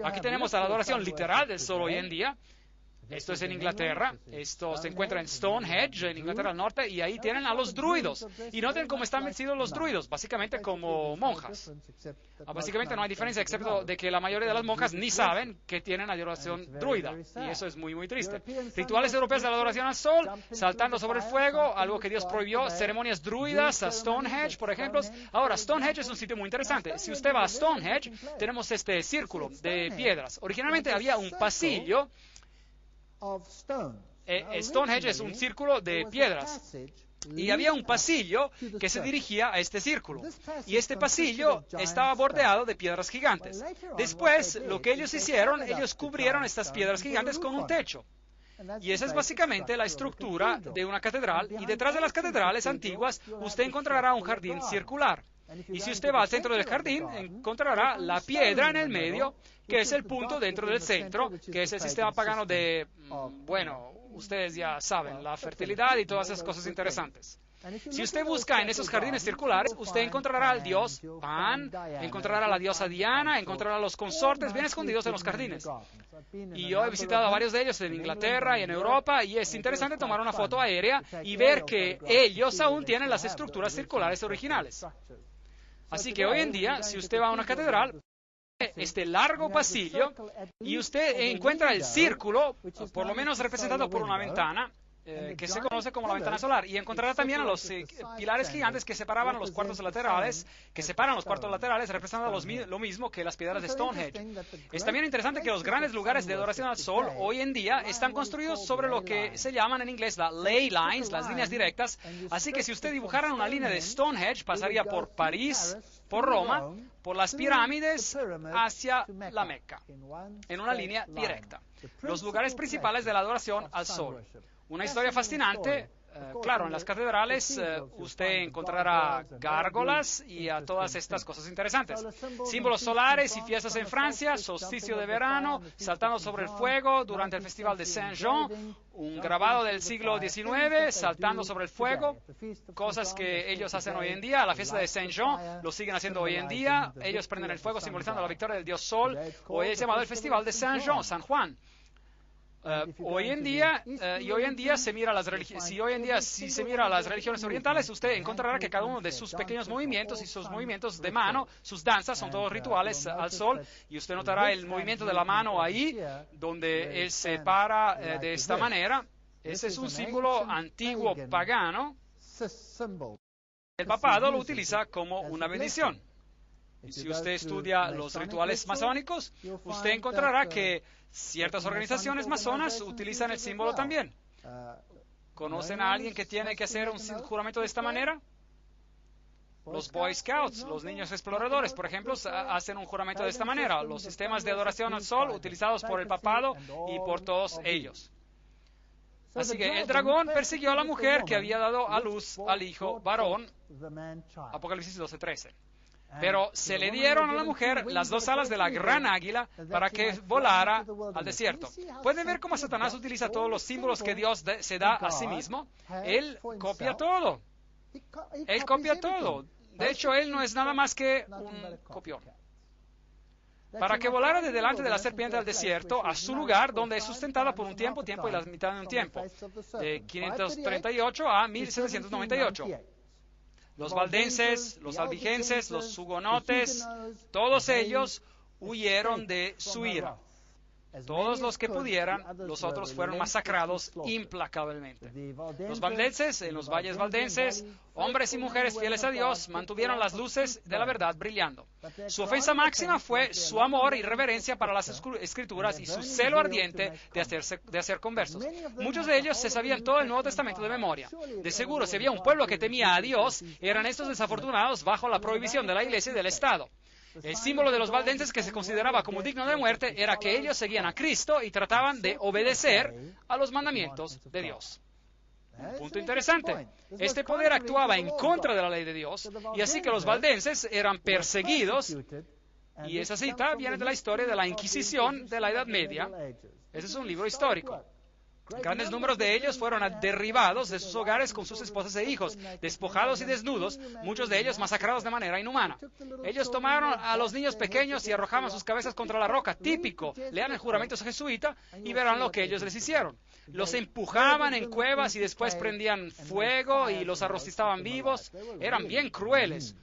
Aquí tenemos la adoración literal del sol hoy en día. Esto es en Inglaterra, esto se encuentra en Stonehenge, en Inglaterra del Norte, y ahí tienen a los druidos. Y noten cómo están vestidos los druidos, básicamente como monjas. Básicamente no hay diferencia, excepto de que la mayoría de las monjas ni saben que tienen adoración druida, y eso es muy, muy triste. Rituales europeos de la adoración al sol, saltando sobre el fuego, algo que Dios prohibió, ceremonias druidas a Stonehenge, por ejemplo. Ahora, Stonehenge es un sitio muy interesante. Si usted va a Stonehenge, tenemos este círculo de piedras. Originalmente había un pasillo. Stonehenge es un círculo de piedras y había un pasillo que se dirigía a este círculo y este pasillo estaba bordeado de piedras gigantes. Después, lo que ellos hicieron, ellos cubrieron estas piedras gigantes con un techo. Y esa es básicamente la estructura de una catedral, y detrás de las catedrales antiguas usted encontrará un jardín circular. Y si usted va al centro del jardín, encontrará la piedra en el medio, que es el punto dentro del centro, que es el sistema pagano de, bueno, ustedes ya saben, la fertilidad y todas esas cosas interesantes. Si usted busca en esos jardines circulares, usted encontrará al dios Pan, encontrará a la diosa Diana, encontrará a los consortes bien escondidos en los jardines. Y yo he visitado a varios de ellos en Inglaterra y en Europa, y es interesante tomar una foto aérea y ver que ellos aún tienen las estructuras circulares originales. Así que hoy en día, si usted va a una catedral, este largo pasillo, y usted encuentra el círculo, por lo menos representado por una ventana, que se conoce como la ventana solar, y encontrará también a los pilares gigantes que separaban los cuartos laterales, que separan los cuartos laterales, representando lo mismo que las piedras de Stonehenge. Es también interesante que los grandes lugares de adoración al sol hoy en día están construidos sobre lo que se llaman en inglés las ley lines, las líneas directas, así que si usted dibujara una línea de Stonehenge, pasaría por París, por Roma, por las pirámides, hacia la Meca, en una línea directa. Los lugares principales de la adoración al sol. Una historia fascinante. Claro, en las catedrales usted encontrará gárgolas y a todas estas cosas interesantes. Símbolos solares y fiestas en Francia, solsticio de verano, saltando sobre el fuego durante el Festival de Saint-Jean, un grabado del siglo XIX, saltando sobre el fuego, cosas que ellos hacen hoy en día. La fiesta de Saint-Jean lo siguen haciendo hoy en día. Ellos prenden el fuego simbolizando la victoria del dios Sol. Hoy es llamado el Festival de Saint-Jean, San Juan. Hoy en día si se mira las religiones orientales, usted encontrará que cada uno de sus pequeños movimientos y sus movimientos de mano, sus danzas, son todos rituales al sol, y usted notará el movimiento de la mano ahí, donde él se para de esta manera. Ese es un símbolo antiguo pagano. El papado lo utiliza como una bendición. Y si usted estudia los rituales masónicos, usted encontrará que ciertas organizaciones masonas utilizan el símbolo también. ¿Conocen a alguien que tiene que hacer un juramento de esta manera? Los Boy Scouts, los niños exploradores, por ejemplo, hacen un juramento de esta manera. Los sistemas de adoración al sol utilizados por el papado y por todos ellos. Así que el dragón persiguió a la mujer que había dado a luz al hijo varón, Apocalipsis 12:13. Pero se le dieron a la mujer las dos alas de la gran águila para que volara al desierto. ¿Pueden ver cómo Satanás utiliza todos los símbolos que Dios se da a sí mismo? Él copia todo. Él copia todo. De hecho, él no es nada más que un copión. Para que volara de delante de la serpiente al desierto, a su lugar, donde es sustentada por un tiempo y la mitad de un tiempo, de 538 a 1798. Los valdenses, los albigenses, los hugonotes, todos ellos huyeron de su ira. Todos los que pudieran, los otros fueron masacrados implacablemente. Los valdenses, en los valles valdenses, hombres y mujeres fieles a Dios, mantuvieron las luces de la verdad brillando. Su ofensa máxima fue su amor y reverencia para las Escrituras y su celo ardiente de hacer conversos. Muchos de ellos se sabían todo el Nuevo Testamento de memoria. De seguro, si había un pueblo que temía a Dios, eran estos desafortunados bajo la prohibición de la Iglesia y del Estado. El símbolo de los valdenses que se consideraba como digno de muerte era que ellos seguían a Cristo y trataban de obedecer a los mandamientos de Dios. Un punto interesante. Este poder actuaba en contra de la ley de Dios, y así que los valdenses eran perseguidos, y esa cita viene de la historia de la Inquisición de la Edad Media. Ese es un libro histórico. Grandes números de ellos fueron derribados de sus hogares con sus esposas e hijos, despojados y desnudos, muchos de ellos masacrados de manera inhumana. Ellos tomaron a los niños pequeños y arrojaban sus cabezas contra la roca, típico. Lean el juramento jesuita y verán lo que ellos les hicieron. Los empujaban en cuevas y después prendían fuego y los arrostizaban vivos. Eran bien crueles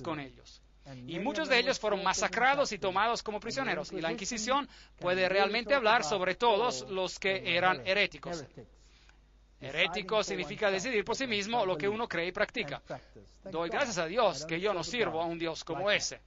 con ellos. Y muchos de ellos fueron masacrados y tomados como prisioneros. Y la Inquisición puede realmente hablar sobre todos los que eran heréticos. Herético significa decidir por sí mismo lo que uno cree y practica. Doy gracias a Dios que yo no sirvo a un Dios como ese.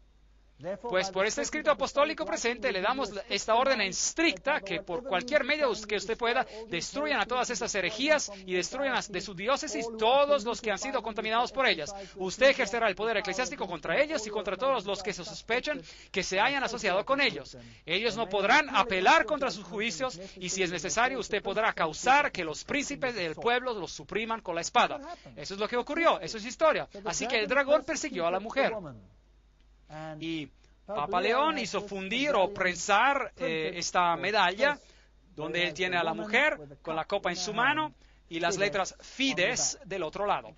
Pues por este escrito apostólico presente le damos esta orden estricta que por cualquier medio que usted pueda, destruyan a todas estas herejías y destruyan de su diócesis todos los que han sido contaminados por ellas. Usted ejercerá el poder eclesiástico contra ellos y contra todos los que se sospechan que se hayan asociado con ellos. Ellos no podrán apelar contra sus juicios y si es necesario usted podrá causar que los príncipes del pueblo los supriman con la espada. Eso es lo que ocurrió, eso es historia. Así que el dragón persiguió a la mujer. Y Papa León hizo fundir o prensar esta medalla donde él tiene a la mujer con la copa en su mano y las letras Fides del otro lado.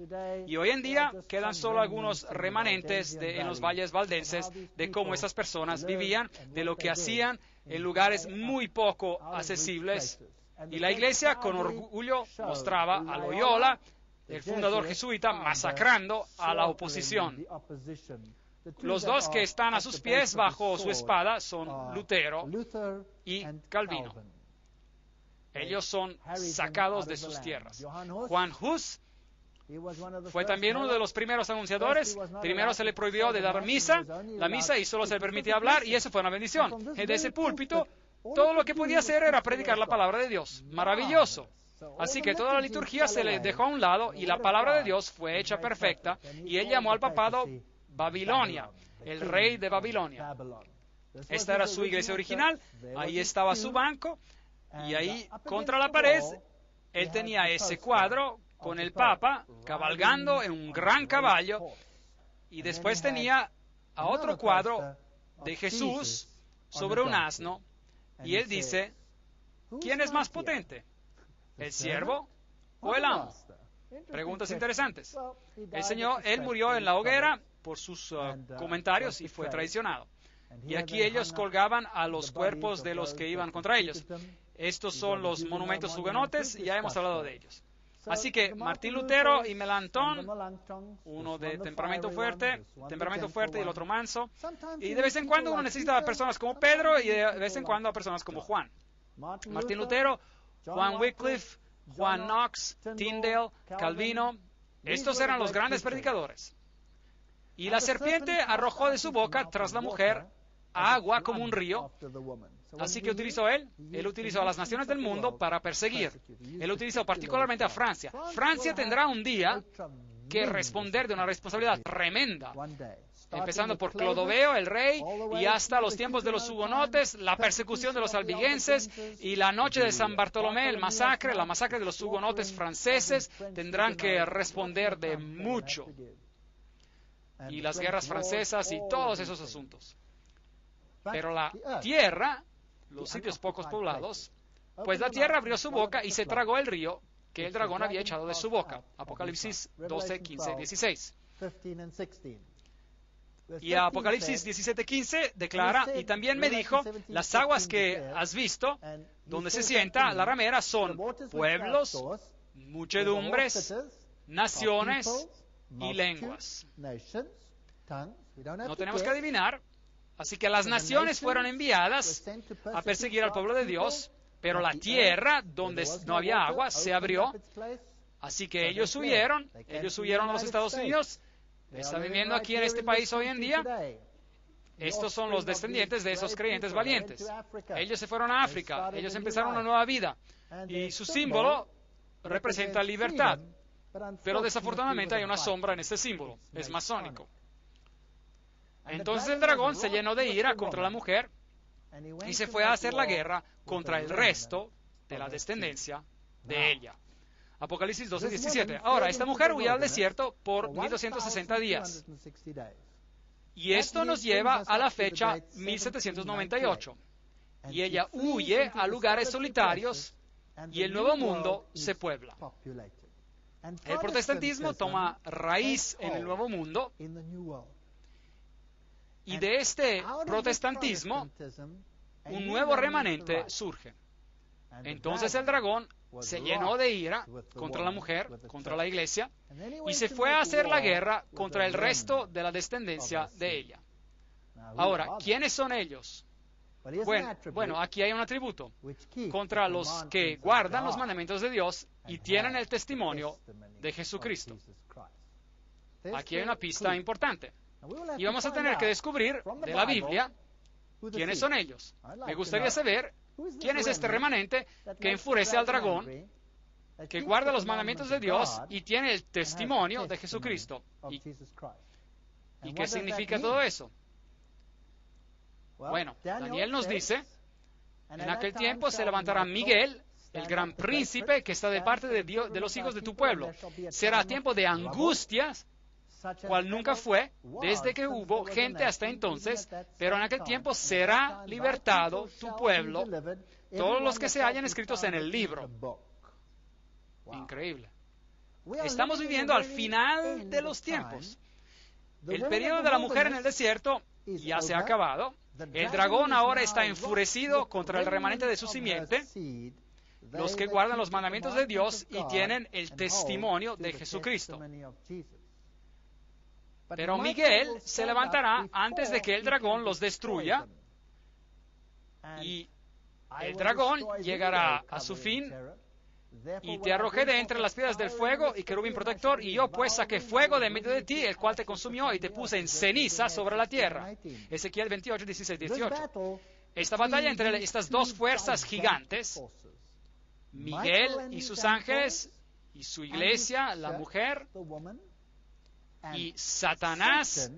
Y hoy en día quedan solo algunos remanentes en los valles valdenses de cómo esas personas vivían, de lo que hacían en lugares muy poco accesibles. Y la iglesia con orgullo mostraba a Loyola, el fundador jesuita, masacrando a la oposición. Los dos que están a sus pies bajo su espada son Lutero y Calvino. Ellos son sacados de sus tierras. Juan Hus fue también uno de los primeros anunciadores. Primero se le prohibió de dar la misa y solo se le permitía hablar y eso fue una bendición. De ese púlpito, todo lo que podía hacer era predicar la palabra de Dios. Maravilloso. Así que toda la liturgia se le dejó a un lado y la palabra de Dios fue hecha perfecta y él llamó al papado Babilonia, el rey de Babilonia. Esta era su iglesia original, ahí estaba su banco, y ahí contra la pared, él tenía ese cuadro con el Papa cabalgando en un gran caballo, y después tenía a otro cuadro de Jesús sobre un asno, y él dice, ¿quién es más potente? ¿El siervo o el amo? Preguntas interesantes. Él murió en la hoguera por sus comentarios y fue traicionado. Y aquí ellos colgaban a los cuerpos de los que iban contra ellos. Estos son los monumentos hugonotes y ya hemos hablado de ellos. Así que Martín Lutero y Melanchthon, uno de temperamento fuerte y el otro manso. Y de vez en cuando uno necesita a personas como Pedro y de vez en cuando a personas como Juan. Martín Lutero, Juan Wycliffe, Juan Knox, Tyndale, Calvino. Estos eran los grandes predicadores. Y la serpiente arrojó de su boca tras la mujer agua como un río. Así que él utilizó a las naciones del mundo para perseguir. Él utilizó particularmente a Francia. Francia tendrá un día que responder de una responsabilidad tremenda. Empezando por Clodoveo, el rey, y hasta los tiempos de los hugonotes, la persecución de los albigenses y la noche de San Bartolomé, la masacre de los hugonotes franceses, tendrán que responder de mucho. Y las guerras francesas y todos esos asuntos. Pero la tierra, los sitios pocos poblados, pues la tierra abrió su boca y se tragó el río que el dragón había echado de su boca. Apocalipsis 12, 15, 16. Y Apocalipsis 17, 15 declara, y también me dijo, las aguas que has visto, donde se sienta la ramera, son pueblos, muchedumbres, naciones y lenguas. No tenemos que adivinar, Así que las naciones fueron enviadas a perseguir al pueblo de Dios, pero la tierra donde no había agua se abrió. Así que ellos huyeron a los Estados Unidos. Están viviendo aquí en este país hoy en día. Estos son los descendientes de esos creyentes valientes. Ellos se fueron a África, ellos empezaron una nueva vida. Y su símbolo representa libertad. Pero desafortunadamente hay una sombra en este símbolo, es masónico. Entonces el dragón se llenó de ira contra la mujer y se fue a hacer la guerra contra el resto de la descendencia de ella. Apocalipsis 12:17. Ahora, esta mujer huyó al desierto por 1260 días. Y esto nos lleva a la fecha 1798. Y ella huye a lugares solitarios y el Nuevo Mundo se puebla. El protestantismo toma raíz en el Nuevo Mundo. Y de este protestantismo, un nuevo remanente surge. Entonces el dragón se llenó de ira contra la mujer, contra la iglesia, y se fue a hacer la guerra contra el resto de la descendencia de ella. Ahora, ¿quiénes son ellos? Bueno, aquí hay un atributo contra los que guardan los mandamientos de Dios y tienen el testimonio de Jesucristo. Aquí hay una pista importante. Y vamos a tener que descubrir de la Biblia quiénes son ellos. Me gustaría saber quién es este remanente que enfurece al dragón, que guarda los mandamientos de Dios y tiene el testimonio de Jesucristo. ¿Y qué significa todo eso? Bueno, Daniel nos dice, en aquel tiempo se levantará Miguel, el gran príncipe que está de parte de Dios, de los hijos de tu pueblo. Será tiempo de angustias, cual nunca fue, desde que hubo gente hasta entonces, pero en aquel tiempo será libertado tu pueblo, todos los que se hallan escritos en el libro. Increíble. Estamos viviendo al final de los tiempos. El periodo de la mujer en el desierto ya se ha acabado. El dragón ahora está enfurecido contra el remanente de su simiente, los que guardan los mandamientos de Dios y tienen el testimonio de Jesucristo. Pero Miguel se levantará antes de que el dragón los destruya y el dragón llegará a su fin y te arrojé de entre las piedras del fuego y querubín protector y yo pues saqué fuego de medio de ti, el cual te consumió y te puse en ceniza sobre la tierra. Ezequiel 28, 16, 18. Esta batalla entre estas dos fuerzas gigantes, Miguel y sus ángeles y su iglesia, la mujer, y Satanás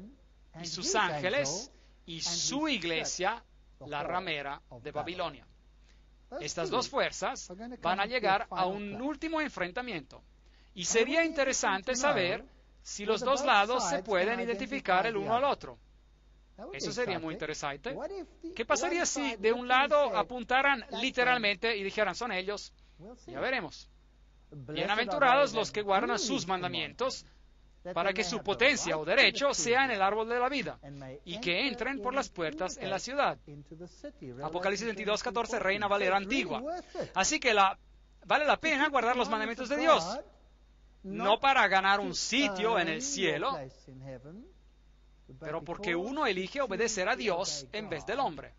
y sus ángeles y su iglesia, la ramera de Babilonia. Estas dos fuerzas van a llegar a un último enfrentamiento. Y sería interesante saber si los dos lados se pueden identificar el uno al otro. Eso sería muy interesante. ¿Qué pasaría si de un lado apuntaran literalmente y dijeran, son ellos? Ya veremos. Bienaventurados los que guardan sus mandamientos, para que su potencia o derecho sea en el árbol de la vida, y que entren por las puertas en la ciudad. Apocalipsis 22, 14, Reina Valera Antigua. Así que vale la pena guardar los mandamientos de Dios, no para ganar un sitio en el cielo, pero porque uno elige obedecer a Dios en vez del hombre.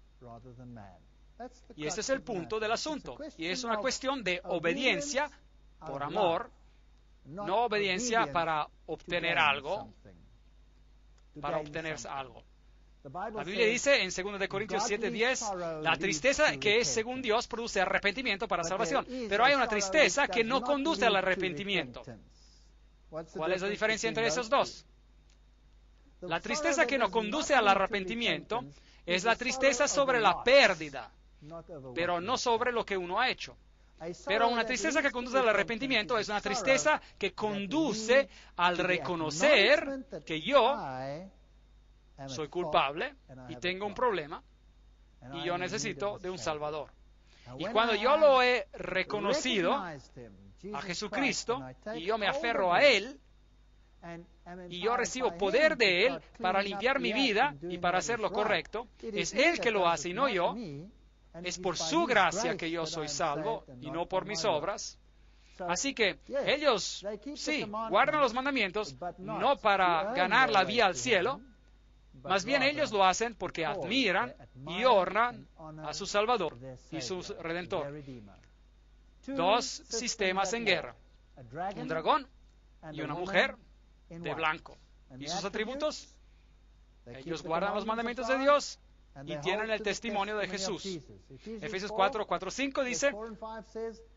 Y ese es el punto del asunto, y es una cuestión de obediencia por amor, no obediencia para obtener algo, La Biblia dice en 2 Corintios 7:10, la tristeza que es según Dios produce arrepentimiento para salvación, pero hay una tristeza que no conduce al arrepentimiento. ¿Cuál es la diferencia entre esos dos? La tristeza que no conduce al arrepentimiento es la tristeza sobre la pérdida, pero no sobre lo que uno ha hecho. Pero una tristeza que conduce al arrepentimiento es una tristeza que conduce al reconocer que yo soy culpable y tengo un problema y yo necesito de un Salvador. Y cuando yo lo he reconocido a Jesucristo y yo me aferro a Él y yo recibo poder de Él para limpiar mi vida y para hacer lo correcto, es Él que lo hace y no yo. Es por su gracia que yo soy salvo y no por mis obras. Así que ellos, sí, guardan los mandamientos no para ganar la vía al cielo, Más bien ellos lo hacen porque admiran y honran a su Salvador y su Redentor. Dos sistemas en guerra, un dragón y una mujer de blanco. ¿Y sus atributos? Ellos guardan los mandamientos de Dios y tienen el testimonio de Jesús. Efesios 4:4-5 dice,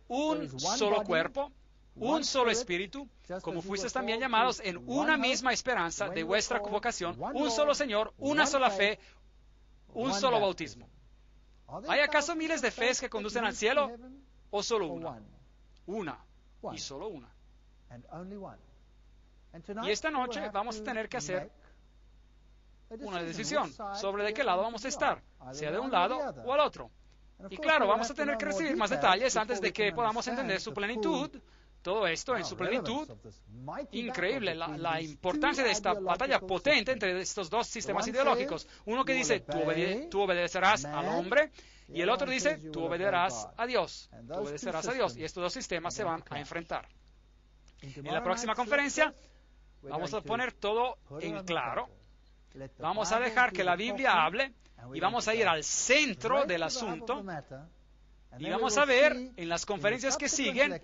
un solo cuerpo, un solo espíritu, como fuisteis también llamados en una misma esperanza de vuestra vocación, un solo Señor, una sola fe, un solo bautismo. ¿Hay acaso miles de fees que conducen al cielo o solo una? Una y solo una. Y esta noche vamos a tener que hacer una decisión sobre de qué lado vamos a estar, sea de un lado o al otro. Y claro, vamos a tener que recibir más detalles antes de que podamos entender su plenitud, todo esto en su plenitud. Increíble la importancia de esta batalla potente entre estos dos sistemas ideológicos. Uno que dice, tú obedecerás al hombre, y el otro dice, tú obedecerás a Dios. Tú obedecerás a Dios. Y estos dos sistemas se van a enfrentar. En la próxima conferencia vamos a poner todo en claro. Vamos a dejar que la Biblia hable y vamos a ir al centro del asunto y vamos a ver en las conferencias que siguen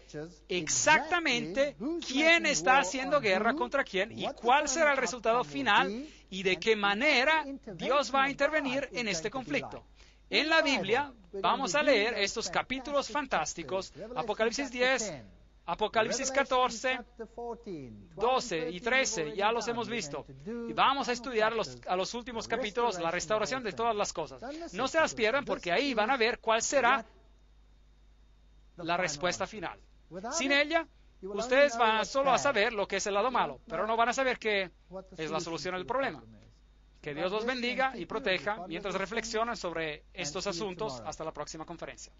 exactamente quién está haciendo guerra contra quién y cuál será el resultado final y de qué manera Dios va a intervenir en este conflicto. En la Biblia vamos a leer estos capítulos fantásticos, Apocalipsis 10, Apocalipsis 14, 12 y 13, ya los hemos visto. Y vamos a estudiar a los últimos capítulos, la restauración de todas las cosas. No se las pierdan porque ahí van a ver cuál será la respuesta final. Sin ella, ustedes van solo a saber lo que es el lado malo, pero no van a saber qué es la solución al problema. Que Dios los bendiga y proteja mientras reflexionan sobre estos asuntos. Hasta la próxima conferencia.